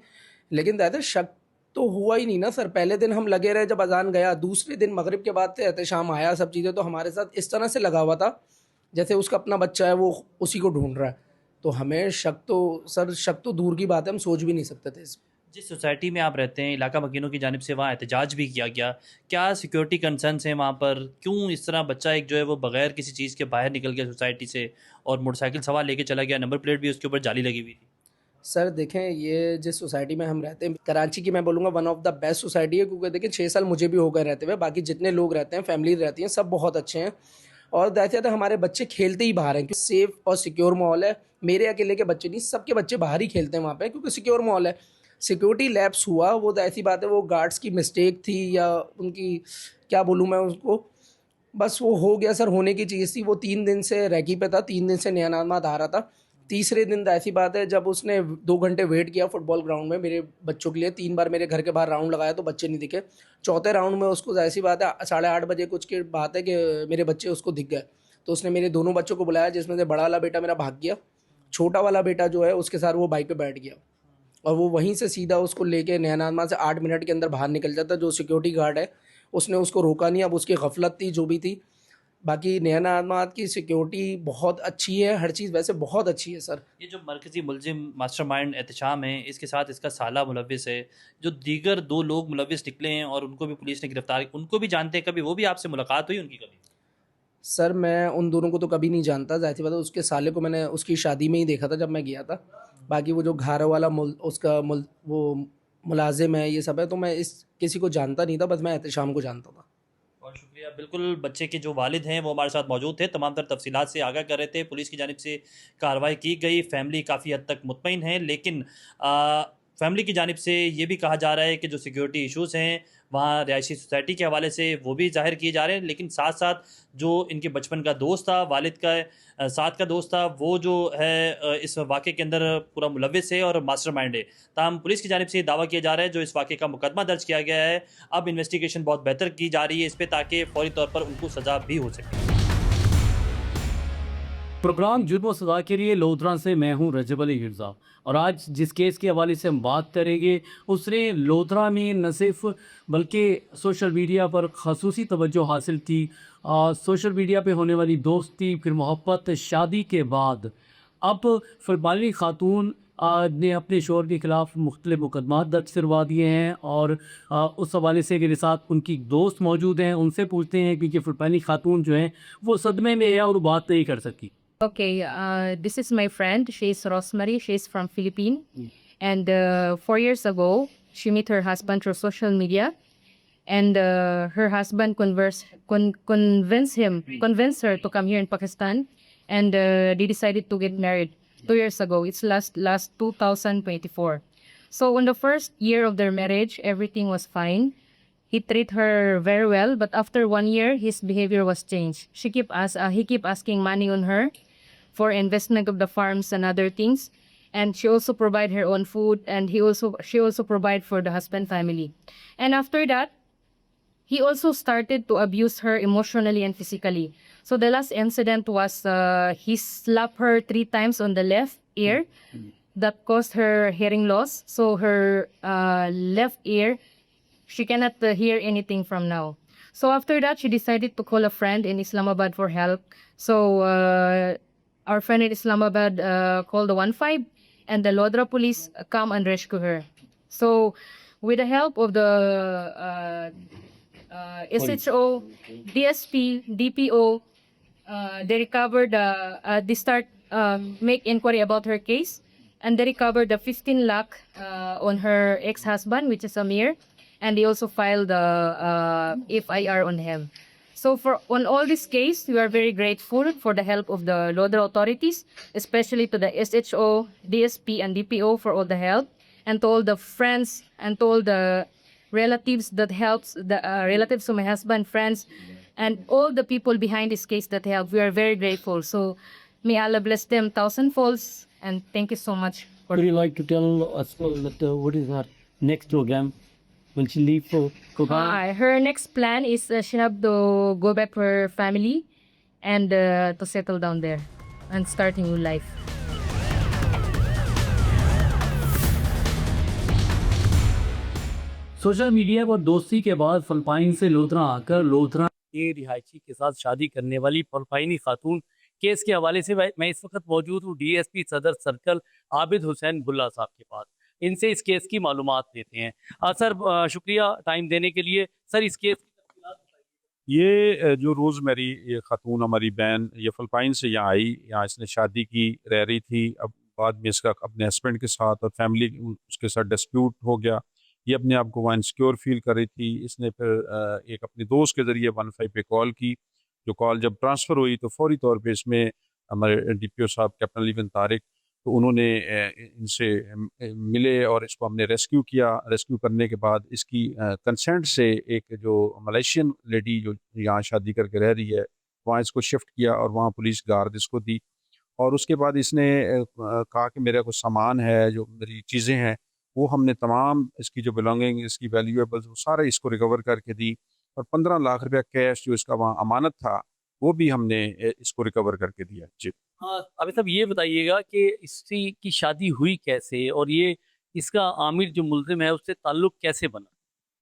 लेकिन ज़्यादातर शक तो हुआ ही नहीं ना सर। पहले दिन हम लगे रहे जब अजान गया, दूसरे दिन मगरिब के बाद से एहतशाम आया, सब चीज़ें तो हमारे साथ इस तरह से लगा हुआ था जैसे उसका अपना बच्चा है, वो उसी को ढूंढ रहा है। तो हमें शक तो दूर की बात है, हम सोच भी नहीं सकते थे इसमें।
जिस सोसाइटी में आप रहते हैं, इलाका मकीनों की जानिब से वहाँ एहतजाज भी किया गया, क्या सिक्योरिटी कंसर्न्स हैं वहाँ पर? क्यों इस तरह बच्चा एक जो है वो बगैर किसी चीज़ के बाहर निकल गया सोसाइटी से और मोटरसाइकिल सवार लेके चला गया, नंबर प्लेट भी उसके ऊपर जाली लगी हुई थी?
सर देखें, ये जिस सोसाइटी में हम रहते हैं, कराची की मैं बोलूँगा one of the best society है, क्योंकि देखिए 6 साल मुझे भी हो गए रहते हुए, बाकी जितने लोग रहते हैं, फैमिली रहती हैं, सब बहुत अच्छे हैं। और ज़्यादा हमारे बच्चे खेलते ही बाहर हैं, क्योंकि सेफ़ और सिक्योर माहौल है। मेरे अकेले के बच्चे नहीं, सबके बच्चे बाहर ही खेलते हैं वहाँ पे, क्योंकि सिक्योर मॉल है। सिक्योरिटी लैप्स हुआ वो तो ऐसी बात है, वो गार्ड्स की मिस्टेक थी या उनकी, क्या बोलूँ मैं उसको, बस वो हो गया सर, होने की चीज़ थी। वो 3 दिन से रैकी पे था, 3 दिन से नया नादामाद आ रहा था। तीसरे दिन तो ऐसी बात है, जब उसने 2 घंटे वेट किया फुटबॉल ग्राउंड में मेरे बच्चों के लिए, 3 बार मेरे घर के बाहर राउंड लगाया तो बच्चे नहीं दिखे। चौथे राउंड में उसको, ऐसी बात है 8:30 बजे कुछ की बात है कि मेरे बच्चे उसको दिख गए। तो उसने मेरे दोनों बच्चों को बुलाया, जिसमें से बड़ा वाला बेटा मेरा भाग गया, छोटा वाला बेटा जो है उसके साथ वो बाइक पे बैठ गया, और वो वहीं से सीधा उसको लेके नया नादामाद से 8 मिनट के अंदर बाहर निकल जाता। जो सिक्योरिटी गार्ड है उसने उसको रोका नहीं, अब उसकी गफलत थी जो भी थी। बाकी नया नादामाद की सिक्योरिटी बहुत अच्छी है, हर चीज़ वैसे बहुत अच्छी है सर।
ये जो मरकज़ी मुलजिम मास्टरमाइंड एहतशाम है, इसके साथ इसका साला मुलविस है, जो दीगर 2 लोग मुलविस निकले हैं और उनको भी पुलिस ने गिरफ्तार, उनको भी जानते हैं, कभी वो भी आपसे मुलाकात हुई उनकी कभी?
सर मैं उन दोनों को तो कभी नहीं जानता, ज़ाहिर सी बात है। उसके साले को मैंने उसकी शादी में ही देखा था जब मैं गया था। बाकी वो जो घर वाला वो मुलाजिम है, ये सब है, तो मैं इस किसी को जानता नहीं था, बस मैं एहतशाम को जानता था।
बहुत शुक्रिया। बिल्कुल, बच्चे के जो वालिद हैं वो हमारे साथ मौजूद थे, तमाम तर तफसीलात से आगाह कर रहे थे। पुलिस की जानिब से कार्रवाई की गई, फैमिली काफ़ी हद तक मुतमईन है, लेकिन फैमिली की जानिब से ये भी कहा जा रहा है कि जो सिक्योरिटी इशूज़ हैं वहाँ रिहायशी सोसाइटी के हवाले से वो भी ज़ाहिर किए जा रहे हैं, लेकिन साथ साथ जो इनके बचपन का दोस्त था, वालिद का साथ का दोस्त था, वो जो है इस वाक़े के अंदर पूरा मुलविस है और मास्टरमाइंड है। ताहम पुलिस की जानिब से ये दावा किया जा रहा है, जो इस वाक़े का मुकदमा दर्ज किया गया है, अब इन्वेस्टिगेशन बहुत बेहतर की जा रही है इस पे, ताकि फ़ौरी तौर पर उनको सज़ा भी हो सके।
प्रोग्राम जुर्म और सज़ा के लिए लोधरा से मैं हूं रजब अली हिर्जा, और आज जिस केस के हवाले से हम बात करेंगे उसने लोधरा में न सिर्फ बल्कि सोशल मीडिया पर खसूसी तवज्जो हासिल की। सोशल मीडिया पे होने वाली दोस्ती, फिर मोहब्बत, शादी के बाद अब फरमानी खातून ने अपने शोहर के ख़िलाफ़ मुख्तलिफ मुकदमात दर्ज करवा दिए हैं, और उस हवाले से मेरे साथ उनकी दोस्त मौजूद हैं। उनसे पूछते हैं क्योंकि फरमानी खातून जो हैं वो सदमे में है और बात नहीं कर सकी।
Okay, this is my friend. She's Rosemary. She's from Philippines. And 4 years ago, she met her husband through social media. And her husband convinced her to come here in Pakistan. And they decided to get married 2 years ago. It's last 2024. So on the first year of their marriage, everything was fine. He treated her very well, but after 1 year, his behavior was changed. He kept asking money on her for investment of the farms and other things, and she also provide her own food, and she also provide for the husband family. And after that, he also started to abuse her emotionally and physically. So the last incident was he slapped her 3 times on the left ear. That caused her hearing loss. So her left ear, she cannot hear anything from now. So after that, she decided to call a friend in Islamabad for help. So our friend in Islamabad called the 1-5, and the Lodra police come and rescue her. So with the help of the SHO, DSP, DPO, they recovered, they start make inquiry about her case, and they recovered the 15 lakh on her ex-husband, which is Amir, and they also filed the FIR on him. So on all this case, we are very grateful for the help of the Lodra authorities, especially to the SHO, DSP, and DPO for all the help, and to all the friends and to all the relatives that helps, the relatives of my husband, friends, and all the people behind this case that help. We are very grateful. So may Allah bless them thousandfolds, and thank you so much.
Would you like to tell us that, what is her next program? Will she leave for Kogan?
Her next plan is she have to go back to her family and to settle down there and start a new life.
Social media पर दोस्ती के बाद Philippine से लोधरा आकर लोधरा के रिहायशी के साथ शादी करने वाली फिलिपाइनी खातून केस के हवाले से मैं इस वक्त मौजूद हूँ DSP सदर सर्कल आबिद हुसैन बुल्ला साहब के पास। इनसे इस केस की मालूमात लेते हैं। सर, शुक्रिया टाइम देने के लिए। सर, इस केस
ये जो रोज़मेरी ये खातून हमारी बहन ये फिलिपाइन से यहाँ आई, यहाँ इसने शादी की, रह रही थी। अब बाद में इसका अपने हस्बैंड के साथ और फैमिली उसके साथ डिस्प्यूट हो गया। ये अपने आप को वहाँ इनसिक्योर फील कर रही थी। इसने फिर एक अपने दोस्त के ज़रिए 1-5 पे कॉल की। जो कॉल जब ट्रांसफ़र हुई तो फौरी तौर पे इसमें हमारे DPO साहब कैप्टन अली बिन तारिक तो उन्होंने इनसे मिले और इसको हमने रेस्क्यू किया। रेस्क्यू करने के बाद इसकी कंसेंट से एक जो मलेशियन लेडी जो यहाँ शादी करके रह रही है, वहाँ इसको शिफ्ट किया और वहाँ पुलिस गार्ड इसको दी। और उसके बाद इसने कहा कि मेरा कुछ सामान है, जो मेरी चीज़ें हैं, वो हमने तमाम इसकी जो बिलोंगिंग, इसकी वैल्यूएबल्स, वो सारे इसको रिकवर करके दी। और 15 लाख रुपया कैश जो इसका वहाँ अमानत था, वो भी हमने इसको रिकवर करके दिया। जी।
हाँ, अभी साहब ये बताइएगा कि इसकी की शादी हुई कैसे और ये इसका आमिर जो मुल्ज़िम है उससे ताल्लुक़ कैसे बना?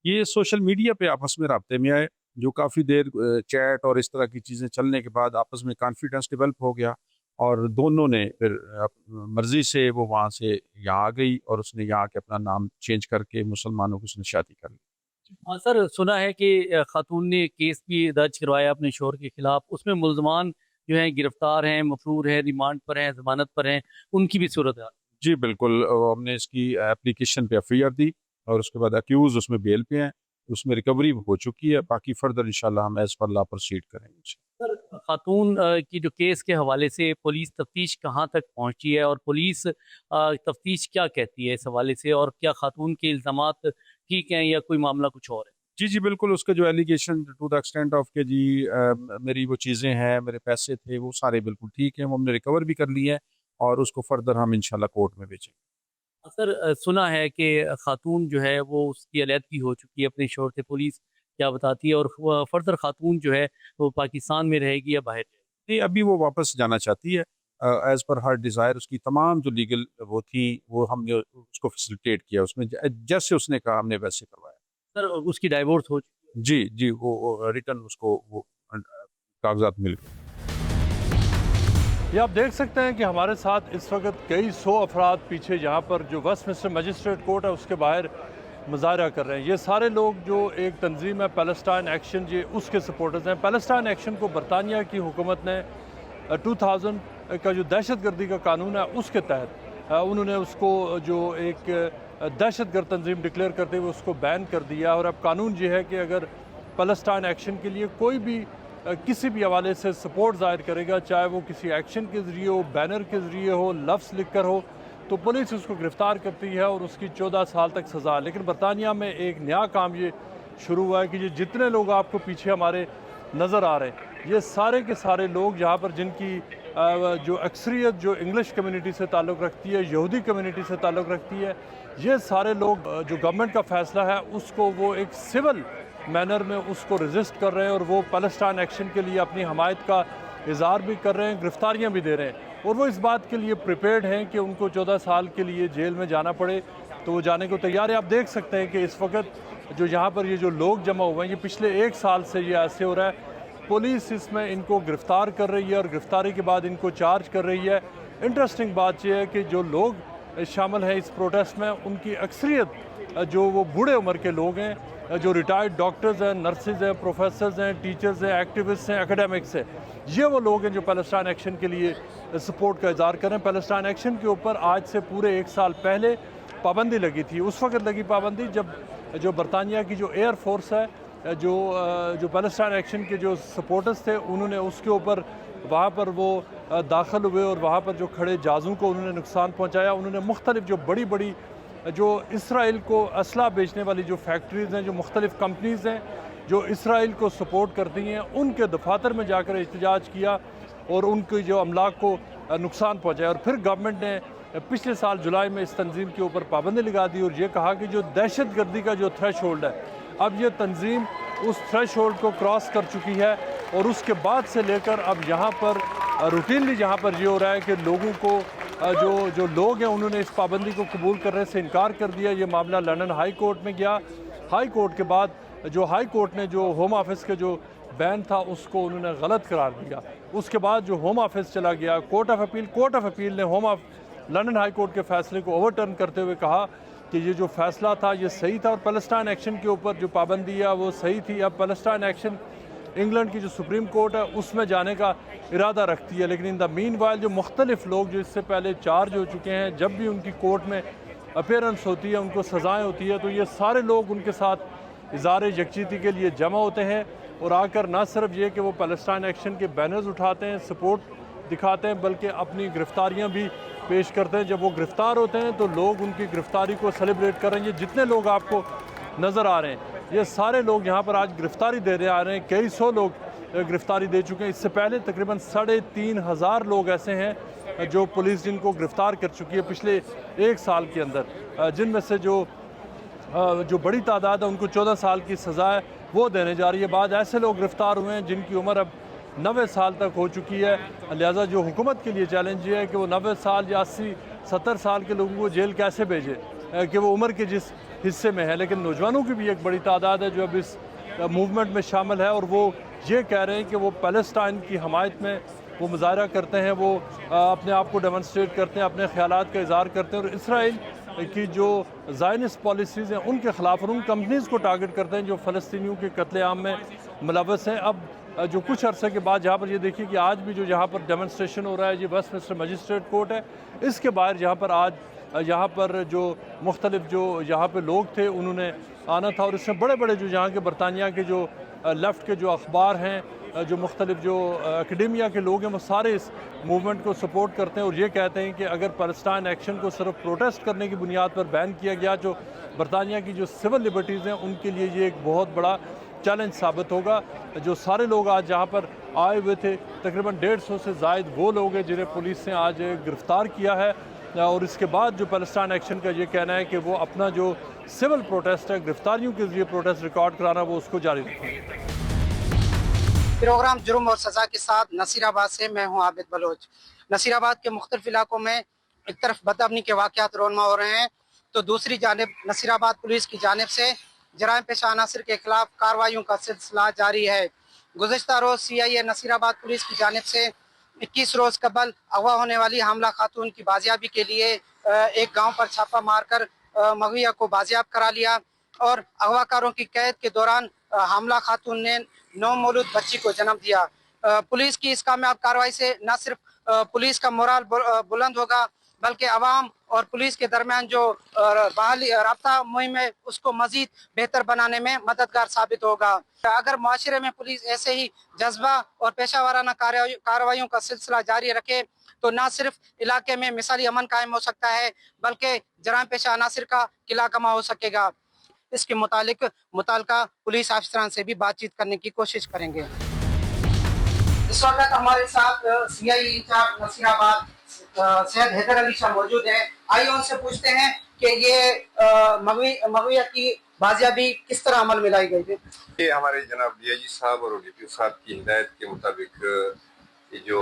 ये सोशल मीडिया पे आपस में राब्ते में आए, जो काफ़ी देर चैट और इस तरह की चीज़ें चलने के बाद आपस में कॉन्फिडेंस डेवलप हो गया और दोनों ने फिर मर्ज़ी से वो वहाँ से यहाँ आ गई और उसने यहाँ के अपना नाम चेंज करके मुसलमानों की उसने शादी कर ली।
हाँ सर, सुना है कि खातून ने केस भी दर्ज करवाया अपने शौहर के खिलाफ, उसमें मुल्ज़मान जो हैं गिरफ्तार हैं, मफरूर हैं, रिमांड पर हैं, ज़मानत पर हैं, उनकी भी सूरत है।
जी बिल्कुल, हमने इसकी एप्लीकेशन पे एफआईआर दी और उसके बाद अक्यूज़ उसमें बेल पे हैं, उसमें रिकवरी हो चुकी है। बाकी फर्दर इंशाल्लाह हम एज़ पर लॉ प्रोसीड करेंगे।
सर, खातून की जो केस के हवाले से पुलिस तफ्तीश कहाँ तक पहुँची है और पुलिस तफ्तीश क्या कहती है इस हवाले से, और क्या खातून के इल्ज़ामात ठीक हैं या कोई मामला कुछ और है?
जी बिल्कुल, उसके जो allegation to the extent of के जी मेरी वो चीज़ें हैं, मेरे पैसे थे, वो सारे बिल्कुल ठीक हैं, वो हमने रिकवर भी कर लिए हैं और उसको फर्दर हम इंशाल्लाह कोर्ट में बेचेंगे।
सर, सुना है कि खातून जो है वो उसकी अलहदगी हो चुकी है अपने शौहर से, पुलिस क्या बताती है, और फर्दर खातून जो है वो पाकिस्तान में रहेगी या बाहर रहेगी?
नहीं, अभी वो वापस जाना चाहती है एज़ पर हर डिज़ायर। उसकी तमाम जो लीगल वो थी, वो हमने उसको फैसिलिटेट किया, उसमें जैसे उसने कहा हमने वैसे करवाया।
सर, उसकी डाइवोर्स हो चुकी है?
जी, वो रिटर्न उसको वो कागज़ात मिल गए।
ये आप देख सकते हैं कि हमारे साथ इस वक्त कई 100 अफराद पीछे यहाँ पर जो वेस्टमिंस्टर मजिस्ट्रेट कोर्ट है उसके बाहर मुजाहरा कर रहे हैं। ये सारे लोग जो एक तंजीम है पैलेस्टाइन एक्शन, ये उसके सपोर्टर्स हैं। पैलेस्टाइन एक्शन को बरतानिया की हुकूमत ने 2000 का जो दहशत गर्दी का कानून है उसके तहत उन्होंने उसको जो एक दहशत गर्द तंजीम डिक्लेयर करते हुए उसको बैन कर दिया। और अब कानून ये है कि अगर पैलेस्टाइन एक्शन के लिए कोई भी किसी भी हवाले से सपोर्ट ज़ाहिर करेगा, चाहे वो किसी एक्शन के ज़रिए हो, बैनर के ज़रिए हो, लफ्ज़ लिख कर हो, तो पुलिस उसको गिरफ़्तार करती है और उसकी 14 साल तक सज़ा। लेकिन बरतानिया में एक नया काम ये शुरू हुआ है कि ये जितने लोग आपको पीछे हमारे नज़र आ रहे हैं, ये सारे के सारे लोग यहाँ पर जिनकी जो अक्सरियत जो इंग्लिश कम्युनिटी से ताल्लुक़ रखती है, यहूदी कम्युनिटी से ताल्लुक़ रखती है, ये सारे लोग जो गवर्नमेंट का फ़ैसला है उसको वो एक सिविल मैनर में उसको रजिस्ट कर रहे हैं और वो पैलेस्टाइन एक्शन के लिए अपनी हमायत का इज़हार भी कर रहे हैं, गिरफ्तारियां भी दे रहे हैं। और वो इस बात के लिए प्रिपेयर्ड हैं कि उनको 14 साल के लिए जेल में जाना पड़े तो वो जाने को तैयार है। आप देख सकते हैं कि इस वक्त जो यहाँ पर ये जो लोग जमा हुए हैं, ये पिछले 1 साल से ये ऐसे हो रहा है। पुलिस इसमें इनको गिरफ़्तार कर रही है और गिरफ़्तारी के बाद इनको चार्ज कर रही है। इंटरेस्टिंग बात यह है कि जो लोग शामिल हैं इस प्रोटेस्ट में, उनकी अक्सरियत जो वो बूढ़े उम्र के लोग हैं, जो रिटायर्ड डॉक्टर्स हैं, नर्सेज हैं, प्रोफेसर्स हैं, टीचर्स हैं, एक्टिविस्ट हैं, एकेडमिक्स हैं, ये वो लोग हैं जो पैलेस्टाइन एक्शन के लिए सपोर्ट का इज़हार करें। पैलेस्टाइन एक्शन के ऊपर आज से पूरे 1 साल पहले पाबंदी लगी थी। उस वक्त लगी पाबंदी जब जो बरतानिया की जो एयर फोर्स है, जो पैलेस्टाइन एक्शन के जो सपोर्टर्स थे, उन्होंने उसके ऊपर वहाँ पर वो दाखिल हुए और वहाँ पर जो खड़े जहाज़ों को उन्होंने नुकसान पहुँचाया। उन्होंने मुख्तलिफ जो बड़ी बड़ी जो इसराइल को असला बेचने वाली जो फैक्ट्रीज़ हैं, जो मुख्तलिफ़ कंपनीज़ हैं जो इसराइल को सपोर्ट करती हैं, उनके दफातर में जाकर एहतजाज किया और उनकी जो अमलाक को नुकसान पहुँचाया। और फिर गवर्नमेंट ने पिछले साल जुलाई में इस तंजीम के ऊपर पाबंदी लगा दी और ये कहा कि जो दहशत गर्दी का जो थ्रेशोल्ड है, अब ये तंजीम उस थ्रेशोल्ड को क्रॉस कर चुकी है। और उसके बाद से लेकर अब यहाँ पर रूटीनली यहाँ पर ये हो रहा है कि लोगों को जो लोग हैं उन्होंने इस पाबंदी को कबूल करने से इनकार कर दिया। ये मामला लंदन हाई कोर्ट में गया। हाई कोर्ट के बाद जो हाई कोर्ट ने जो होम ऑफिस के जो बैन था उसको उन्होंने गलत करार दिया। उसके बाद जो होम ऑफिस चला गया कोर्ट ऑफ अपील ने लंदन हाई कोर्ट के फैसले को ओवरटर्न करते हुए कहा कि ये जो फैसला था ये सही था और पैलेस्टाइन एक्शन के ऊपर जो पाबंदी है वो सही थी। अब पैलेस्टाइन एक्शन इंग्लैंड की जो सुप्रीम कोर्ट है उसमें जाने का इरादा रखती है। लेकिन इन द मीन वाइल जो मुख्तलिफ लोग जो इससे पहले चार्ज हो चुके हैं, जब भी उनकी कोर्ट में अपीयरेंस होती है, उनको सज़ाएँ होती है, तो ये सारे लोग उनके साथ इज़हार यकजहती के लिए जमा होते हैं और आकर ना सिर्फ ये कि वो पैलेस्टाइन एक्शन के बैनर्स उठाते हैं, सपोर्ट दिखाते हैं, बल्कि अपनी गिरफ्तारियाँ भी पेश करते हैं। जब वो गिरफ़्तार होते हैं तो लोग उनकी गिरफ़्तारी को सेलिब्रेट कर रहे हैं। ये जितने लोग आपको नज़र आ रहे हैं, ये सारे लोग यहाँ पर आज गिरफ़्तारी दे रहे आ रहे हैं। कई सौ लोग गिरफ़्तारी दे चुके हैं। इससे पहले तकरीबन 3,500 लोग ऐसे हैं जो पुलिस जिनको गिरफ़्तार कर चुकी है पिछले 1 साल के अंदर, जिनमें से जो बड़ी तादाद है उनको 14 साल की सज़ा है वो देने जा रही है। बाद ऐसे लोग गिरफ़्तार हुए हैं जिनकी उम्र अब 90 साल तक हो चुकी है। लिहाजा जो हुकूमत के लिए चैलेंज ये है कि वो 90 साल या 80-70 साल के लोगों को जेल कैसे भेजे कि वो उम्र के जिस हिस्से में है। लेकिन नौजवानों की भी एक बड़ी तादाद है जो अब इस मूवमेंट में शामिल है और वो ये कह रहे हैं कि वो पैलेस्टाइन की हमायत में वो मुजाहरा करते हैं, वो अपने आप को डेमोन्स्ट्रेट करते हैं, अपने ख्यालात का इज़हार करते हैं और इसराइल की जो ज़ायनिस्ट पॉलिसीज़ हैं उनके ख़िलाफ़ और उन कंपनीज़ को टारगेट करते हैं जो फ़लस्तीनियों के कत्लेआम में मुलव्वस हैं। अब जो कुछ अरसे के बाद यहाँ पर ये देखिए कि आज भी जो यहाँ पर डेमोन्स्ट्रेशन हो रहा है, ये वेस्टमिंस्टर मजिस्ट्रेट कोर्ट है, इसके बाहर जहाँ पर आज यहाँ पर जो मुख्तलिफ जो यहाँ पे लोग थे उन्होंने आना था और इसमें बड़े बड़े जो यहाँ के बरतानिया के जो लेफ़्ट के जो अखबार हैं, जो मुख्तलिफ जो एकेडेमिया के लोग हैं, वो सारे इस मूवमेंट को सपोर्ट करते हैं और ये कहते हैं कि अगर पैलेस्टाइन एक्शन को सिर्फ प्रोटेस्ट करने की बुनियाद पर बैन किया गया, जो बरतानिया की जो सिविल लिबर्टीज़ हैं उनके लिए ये एक बहुत बड़ा चैलेंज साबित होगा। जो सारे लोग आज यहाँ पर आए हुए थे, तकरीबन 150 से ज़ायद वो लोग हैं जिन्हें पुलिस ने आज गिरफ़्तार किया है और इसके बाद जो पैलेस्टाइन एक्शन का ये कहना है कि वो अपना जो सिविल प्रोटेस्ट है, गिरफ्तारियों के जरिए प्रोटेस्ट रिकॉर्ड कराना, वो उसको जारी रखेंगे।
प्रोग्राम जुर्म और सज़ा के साथ नसीराबाद से मैं हूं आबिद बलोच। नसीराबाद के मुख्तलिफ इलाकों में एक तरफ बदअमनी के वाक़यात रोनमा हो रहे हैं तो दूसरी जानिब नसीराबाद पुलिस की जानिब से जराइम पेशा अनासर के खिलाफ कार्रवाइयों का सिलसिला जारी है। गुज़िश्ता रोज़ CIA नसीराबाद पुलिस की जानिब से 21 रोज़ कबल अगवा होने वाली हमला खातून की बाजियाबी के लिए एक गांव पर छापा मारकर मगविया को बाजियाब करा लिया और अगवाकारों की कैद के दौरान हमला खातून ने 9 मौलूद बच्ची को जन्म दिया। पुलिस की इस कामयाब कार्रवाई से न सिर्फ पुलिस का मोराल बुलंद होगा बल्कि अवाम और पुलिस के दरमियान जो बहाली राब्ता मुहिम है उसको मजीद बेहतर बनाने में मददगार साबित होगा। अगर मुआशरे में पुलिस ऐसे ही जज्बा और पेशा वाराना कार्रवाइयों का सिलसिला जारी रखे तो न सिर्फ इलाके में मिसाली अमन कायम हो सकता है बल्कि जराइम पेशा अनासर का किला कमा हो सकेगा। इसके मुतालिका पुलिस अफसरान से भी बातचीत करने की कोशिश करेंगे। इस वक्त हमारे साथ CI इंचार्ज नसीराबाद सैयद हैदर अली शाह मौजूद है। आइए उनसे पूछते हैं कि ये मगविया की बाजियाबी किस तरह अमल में लाई गई थी।
ये हमारे जनाब DIG साहब और DPO साहब की हिदायत के मुताबिक ये जो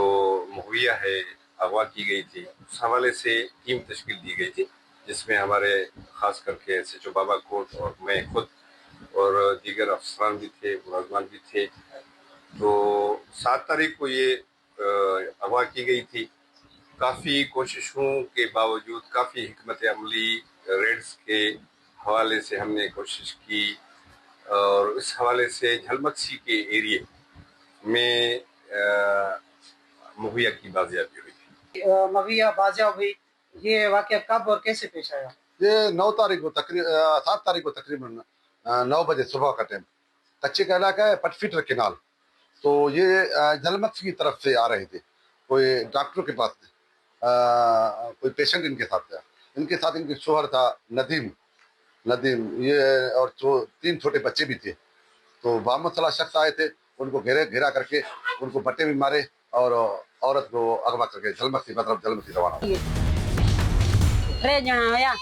मगविया है अगवा की गई थी, उस हवाले से टीम तश्कील दी गई थी जिसमें हमारे खास करके SHO बाबा कोट और मैं खुद और दीगर अफसरान भी थे, मुलाजमान भी थे। तो 7 तारीख को ये अगवा की गई थी। काफ़ी कोशिशों के बावजूद, काफ़ी हिकमत अमली रेड्स के हवाले से हमने कोशिश की और इस हवाले से झलमक्सी के एरिए में मगविया की बाजियाबी हुई थी।
मगविया बाजियाब हुई, ये वाक़या कब और कैसे पेश आया?
ये 9 तारीख को 7 तारीख को तकरीबन 9 बजे सुबह का टाइम, कच्चे का इलाका है, पटफिटर केनाल। तो ये झलमक्सी की तरफ से आ रहे थे, कोई डॉक्टर के पास थे, कोई पेशेंट इनके साथ था। इनके साथ इनके शोहर था नदीम ये और 3 छोटे बच्चे भी थे। तो बामसला शख्स आए थे, उनको घेरा करके उनको बट्टे भी मारे और औरत को अगवा करके झलमक्सी रवाना हो।
3 जना होया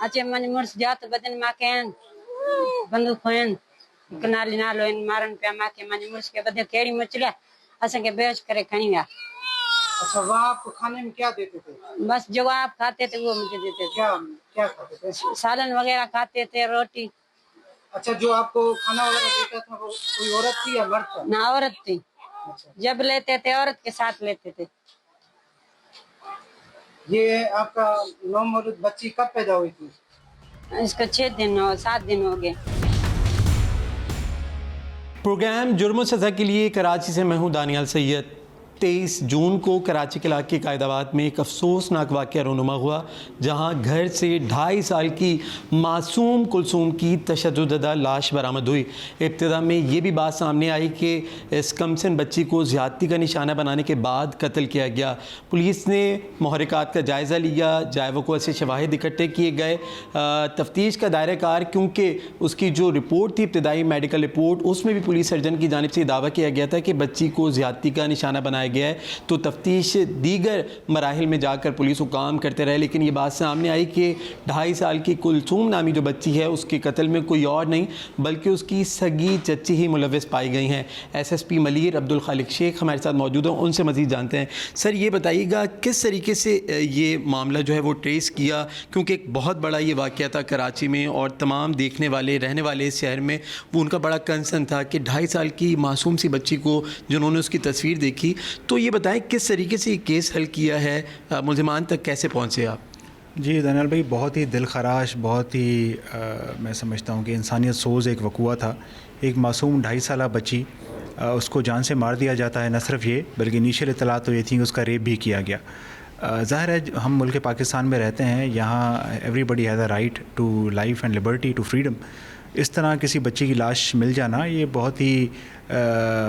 अच्छे मन मुर्स जात बदन माकेन बंदूक खोयन कनाली नालो इन मारन पे माके मन मुर्स के बदे केड़ी मचलिया असन के बेच करे खणिया।
अच्छा, वहाँ आपको खाने में क्या देते थे?
बस जो आप खाते थे वो मुझे देते थे।
क्या खाते थे?
सालन वगैरह खाते थे, रोटी।
अच्छा, जो आपको खाना वगैरह देता था वो कोई औरत थी या मर्द था?
ना, औरत थी।
अच्छा।
जब लेते थे औरत के साथ लेते थे।
ये आपका 9 मौलूद बच्ची कब पैदा हुई थी?
इसको 7 दिन हो गए।
प्रोग्राम जुर्म सज़ा के लिए कराची से मैं हूं दानियाल सैयद। 23 जून को कराची के इलाके कायदाबाद में एक अफसोसनाक वाक़या रोनुमा हुआ, जहां घर से 2.5 साल की मासूम कुलसूम की तशद्दुदा लाश बरामद हुई। इब्तिदा में ये भी बात सामने आई कि इस कमसिन बच्ची को ज़्यादती का निशाना बनाने के बाद कत्ल किया गया। पुलिस ने महरक़ात का जायज़ा लिया, जायवक़ुअ से शवाहिद इकट्ठे किए गए। तफ्तीश का दायरा कार, क्योंकि उसकी जो रिपोर्ट थी इब्तिदाई मेडिकल रिपोर्ट, उसमें भी पुलिस सर्जन की जानिब से दावा किया गया था कि बच्ची को ज़्यादती का निशाना बनाया गया है। तो तफ्तीश दीगर मराहिल में जाकर पुलिस को काम करते रहे, लेकिन ये बात सामने आई कि 2.5 साल की कुलसूम नामी जो बच्ची है उसके कत्ल में कोई और नहीं बल्कि उसकी सगी चच्ची ही मुलव्वस पाई गई हैं। SSP मलीर अब्दुल खालिक शेख हमारे साथ मौजूद हैं, उनसे मज़ीद जानते हैं। सर, ये बताइएगा किस तरीके से ये मामला जो है वो ट्रेस किया, क्योंकि एक बहुत बड़ा ये वाक़या था कराची में और तमाम देखने वाले रहने वाले इस शहर में वो उनका बड़ा कंसर्न था कि 2.5 साल की मासूम सी बच्ची को जिन्होंने उसकी तस्वीर देखी। तो ये बताएं किस तरीके से ये केस हल किया है, मुल्ज़िमान तक कैसे पहुँचे आप?
जी दानियाल भाई, बहुत ही दिल खराश, बहुत ही मैं समझता हूँ कि इंसानियत सोज़ एक वक़ुआ था। एक मासूम 2.5 साला बच्ची, उसको जान से मार दिया जाता है। न सिर्फ ये बल्कि इनिशियल इत्तला तो ये थी कि उसका रेप भी किया गया। ज़ाहिर है हम मुल्क पाकिस्तान में रहते हैं, यहाँ everybody has a right to life and liberty to freedom. इस तरह किसी बच्ची की लाश मिल जाना ये बहुत ही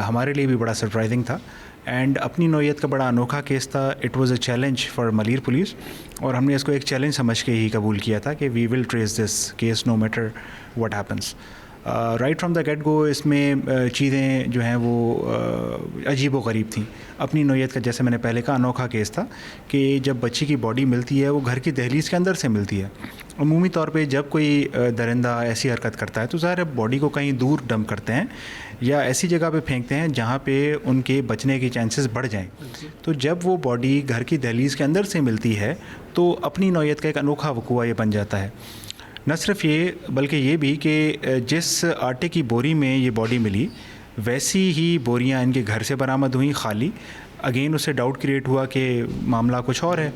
हमारे लिए भी बड़ा सरप्राइजिंग था एंड अपनी नौयत का बड़ा अनोखा केस था। It was a challenge for Malir police और हमने इसको एक चैलेंज समझ के ही कबूल किया था कि we will trace this case no matter what happens. Right from the get go इसमें चीज़ें जो हैं वो अजीब व गरीब थी। अपनी नौयत का, जैसे मैंने पहले कहा, अनोखा केस था कि जब बच्ची की बॉडी मिलती है वो घर की दहलीज़ के अंदर से मिलती है। अमूमी तौर पे जब कोई दरिंदा ऐसी हरकत करता है तो ज़ाहिर है बॉडी को कहीं दूर डंप करते हैं या ऐसी जगह पे फेंकते हैं जहाँ पे उनके बचने के चांसेस बढ़ जाएं। तो जब वो बॉडी घर की दहलीज़ के अंदर से मिलती है तो अपनी नौयत का एक अनोखा वक़ुआ ये बन जाता है। न सिर्फ ये बल्कि ये भी कि जिस आटे की बोरी में ये बॉडी मिली वैसी ही बोरियां इनके घर से बरामद हुई खाली। अगेन उससे डाउट क्रिएट हुआ कि मामला कुछ और है।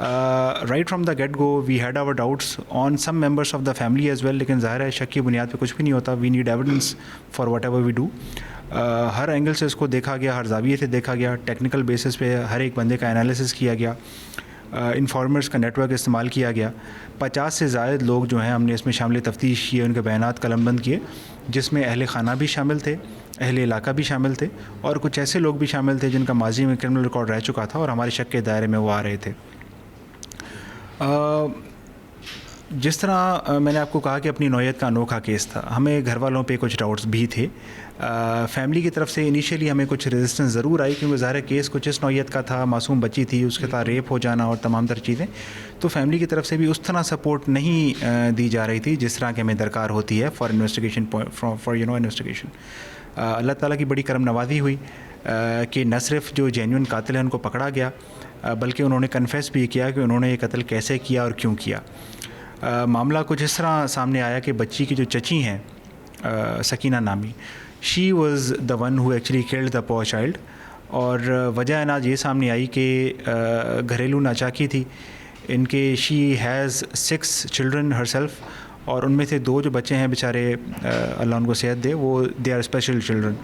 Right from the get go we had our doubts on some members of the family as well, लेकिन ज़ाहिर है शक की बुनियाद पे कुछ भी नहीं होता। We need evidence for whatever we do. हर एंगल से इसको देखा गया, हर जाविये से देखा गया, टेक्निकल बेसिस पे हर एक बंदे का एनालिसिस किया गया, इन्फॉर्मर्स का नेटवर्क इस्तेमाल किया गया। 50 से ज़ायद लोग जो हैं हमने इसमें शामिल तफ्तीश किए, उनके बयानात कलमबंद किए, जिसमें अहले खाना भी शामिल थे, अहले इलाका भी शामिल थे और कुछ ऐसे लोग भी शामिल थे जिनका माजी में क्रिमिनल रिकॉर्ड रह चुका था और हमारे शक के दायरे में वो आ रहे थे। जिस तरह मैंने आपको कहा कि अपनी नौयत का अनोखा केस था, हमें घर वालों पे कुछ डाउट्स भी थे। फैमिली की तरफ से इनिशियली हमें कुछ रेजिस्टेंस ज़रूर आई क्योंकि ज़ाहिर केस कुछ इस नौयत का था, मासूम बच्ची थी, उसके साथ रेप हो जाना और तमाम तर चीज़ें। तो फैमिली की तरफ से भी उस तरह सपोर्ट नहीं दी जा रही थी जिस तरह की हमें दरकार होती है फॉर इन्वेस्टिगेशन, फॉर इन्वेस्टिगेशन। अल्लाह ताला की बड़ी करम नवाज़ी हुई कि न सिर्फ जो जेन्युइन कातिल है उनको पकड़ा गया बल्कि उन्होंने कन्फेस भी किया कि उन्होंने ये कत्ल कैसे किया और क्यों किया। मामला कुछ इस तरह सामने आया कि बच्ची की जो चची हैं सकीना नामी, she was the one who actually killed the poor child और वजह अनाज ये सामने आई कि घरेलू नाचाकी थी इनके। शी हैज़ 6 चिल्ड्रन हरसेल्फ और उनमें से 2 जो बच्चे हैं बेचारे अल्लाह उनको सेहत दे, वो दे आर स्पेशल चिल्ड्रन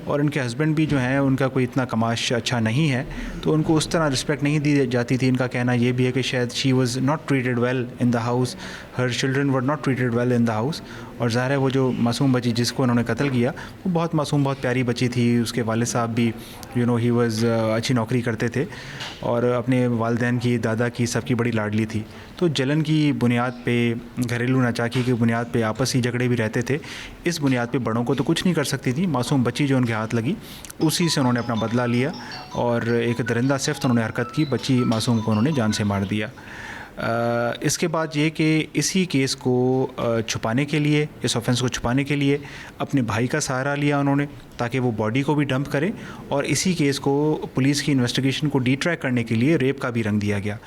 और उनके हस्बैंड भी जो हैं उनका कोई इतना कमाश अच्छा नहीं है तो उनको उस तरह रिस्पेक्ट नहीं दी जाती थी। इनका कहना ये भी है कि शायद she was not treated well in the house, her children were not treated well in the house. और ज़ाहिर है वो जो मासूम बच्ची जिसको उन्होंने कत्ल किया वो बहुत मासूम, बहुत प्यारी बच्ची थी। उसके वालिद साहब भी ही वाज़ अच्छी नौकरी करते थे और अपने वालिदैन की, दादा की, सबकी बड़ी लाडली थी। तो जलन की बुनियाद पे, घरेलू नाचाकी की बुनियाद पे आपसी झगड़े भी रहते थे। इस बुनियाद पे बड़ों को तो कुछ नहीं कर सकती थी। मासूम बच्ची जो उनके हाथ लगी उसी से उन्होंने अपना बदला लिया और एक दरिंदा सिफ्त उन्होंने हरकत की, बच्ची मासूम को उन्होंने जान से मार दिया। इसके बाद ये कि इसी केस को छुपाने के लिए, इस ऑफेंस को छुपाने के लिए अपने भाई का सहारा लिया उन्होंने ताकि वो बॉडी को भी डंप करे और इसी केस को पुलिस की इन्वेस्टिगेशन को डिट्रैक करने के लिए रेप का भी रंग दिया गया।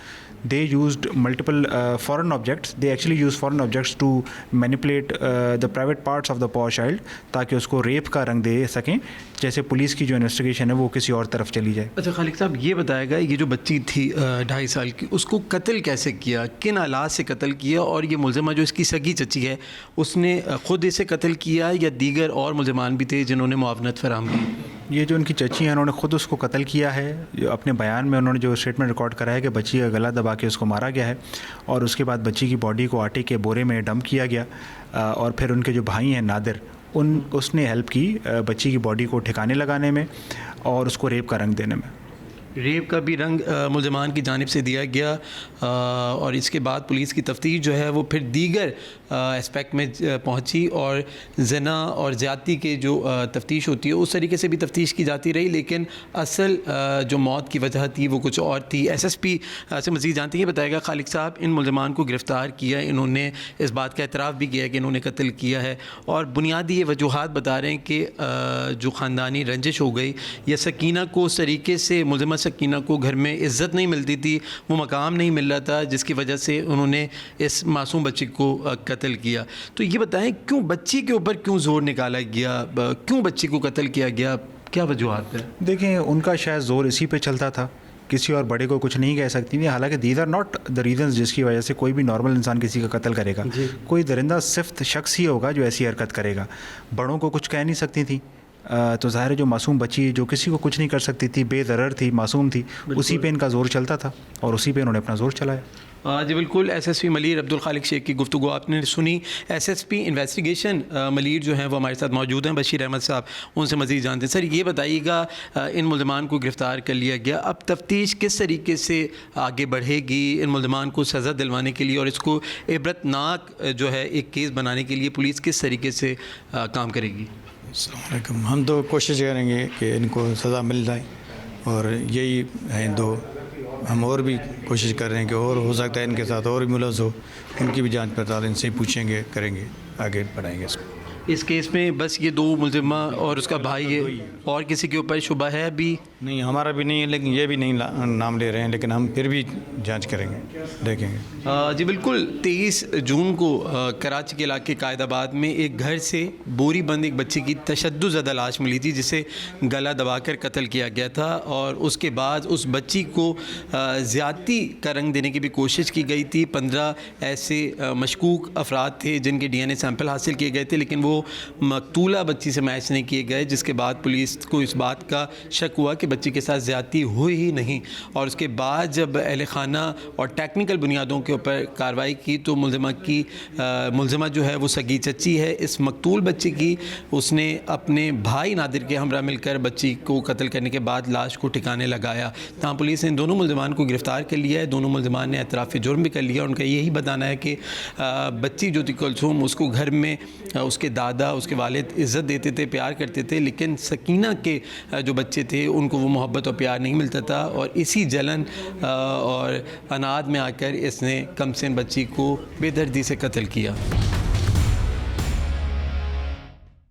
They used multiple foreign objects. They actually used foreign objects to manipulate the private parts of the poor child ताकि उसको रेप का रंग दे सकें, जैसे पुलिस की जो इन्वेस्टिगेशन है वो किसी और तरफ चली जाए।
अच्छा खालिक साहब, ये बताएगा ये जो बच्ची थी 2.5 साल की, उसको कत्ल कैसे किया, किन हालात से कत्ल किया और ये मुलज़िमा जो इसकी सगी चची है उसने ख़ुद इसे कत्ल किया या दीगर और मुलज़िमान भी थे जिन्होंने मुआवनत फराहम की?
ये जो उनकी चची हैं उन्होंने ख़ुद उसको कत्ल किया है। अपने बयान में उन्होंने जो स्टेटमेंट रिकॉर्ड करा है कि बच्ची का गला दबा के उसको मारा गया है और उसके बाद बच्ची की बॉडी को आटे के बोरे में डंप किया गया और फिर उनके जो भाई हैं नादिर उसने हेल्प की बच्ची की बॉडी को ठिकाने लगाने में और उसको रेप का रंग देने में।
रेप का भी रंग मुल्ज़मान की जानिब से दिया गया और इसके बाद पुलिस की तफ्तीश जो है वो फिर दीगर एस्पेक्ट में पहुंची और जना और ज़्यादती के जो तफ्तीश होती है उस तरीके से भी तफ्तीश की जाती रही, लेकिन असल जो मौत की वजह थी वो कुछ और थी। SSP से मज़ीद जानते हैं, बताएगा खालिद साहब, इन मुल्ज़मान को गिरफ़्तार किया, इन्होंने इस बात का एतराफ़ भी किया है कि इन्होंने कत्ल किया है और बुनियादी ये वजूहात बता रहे हैं कि जो ख़ानदानी रंजिश हो गई या सकीना को उस तरीके से मुल्ज़मा सकीना को घर में इज़्ज़त नहीं मिलती थी, वो मकाम नहीं मिल रहा था, जिसकी वजह से उन्होंने इस मासूम बच्ची को कत्ल किया। तो ये बताएं क्यों बच्ची के ऊपर क्यों ज़ोर निकाला गया, क्यों बच्ची को कत्ल किया गया, क्या वजूहात है?
देखें, उनका शायद ज़ोर इसी पे चलता था, किसी और बड़े को कुछ नहीं कह सकती थी। हालांकि these are not the reasons जिसकी वजह से कोई भी नॉर्मल इंसान किसी का कत्ल करेगा। कोई दरिंदा सिफ्त शख्स ही होगा जो ऐसी हरकत करेगा। बड़ों को कुछ कह नहीं सकती थी, तो ज़ाहिर है जो मासूम बच्ची जो किसी को कुछ नहीं कर सकती थी, बेदरर थी, मासूम थी, उसी पे इनका ज़ोर चलता था और उसी पे इन्होंने अपना ज़ोर चलाया।
जी बिल्कुल, SSP मलिर अब्दुल खालिक शेख की गुफ्तगू आपने सुनी। SSP इन्वेस्टिगेशन मलिर जो हैं वो हमारे साथ मौजूद हैं, बशीर अहमद साहब, उनसे मज़ीद जानते हैं। सर ये बताइएगा, इन मुल्ज़मान को गिरफ़्तार कर लिया गया, अब तफ्तीश किस तरीके से आगे बढ़ेगी इन मुल्ज़मान को सज़ा दिलवाने के लिए और इसको इबरतनाक जो है एक केस बनाने के लिए पुलिस किस तरीके से काम करेगी?
अस्सलाम, हम तो कोशिश करेंगे कि इनको सज़ा मिल जाए और यही है दो, हम और भी कोशिश कर रहे हैं कि और हो सकता है इनके साथ और भी मुलज़ हो, उनकी भी जांच पड़ताल इनसे पूछेंगे, करेंगे, आगे बढ़ाएंगे इसको।
इस केस में बस ये दो मुल्ज़िमा और उसका भाई है, और किसी के ऊपर शुबा है अभी?
नहीं, हमारा भी नहीं है, लेकिन ये भी नहीं नाम ले रहे हैं, लेकिन हम फिर भी जांच करेंगे, देखेंगे।
जी बिल्कुल, 23 जून को कराची के इलाके कायदाबाद में एक घर से बोरी बंद एक बच्ची की तशद्दुद लाश मिली थी जिसे गला दबाकर कत्ल किया गया था और उसके बाद उस बच्ची को ज़्यादती का रंग देने की भी कोशिश की गई थी। 15 ऐसे मशकूक अफराद थे जिनके DNA सैंपल हासिल किए गए थे, लेकिन वो मकतूला बच्ची से मैच नहीं किए गए, जिसके बाद पुलिस को इस बात का शक हुआ कि बच्ची के साथ ज़्यादती हुई ही नहीं और उसके बाद जब अहले खाना और टेक्निकल बुनियादों के ऊपर कार्रवाई की तो मुल्ज़िमा जो है वो सगी चच्ची है इस मकतूल बच्ची की। उसने अपने भाई नादिर के हमरा मिलकर बच्ची को कत्ल करने के बाद लाश को ठिकाने लगाया। तहाँ पुलिस ने दोनों मुल्ज़िमान को गिरफ़्तार कर लिया है। दोनों मुल्ज़िमान ने एतराफ़ जुर्म भी कर लिया। उनका यही बताना है कि बच्ची जो थी कुलसूम, उसको घर में उसके दादा, उसके वालिद इज़्ज़त देते थे, प्यार करते थे, लेकिन सकीना के जो बच्चे थे उनको वो मोहब्बत और प्यार नहीं मिलता था और इसी जलन और अनाद में आकर इसने कमसिन बच्ची को बेदर्दी से कत्ल किया।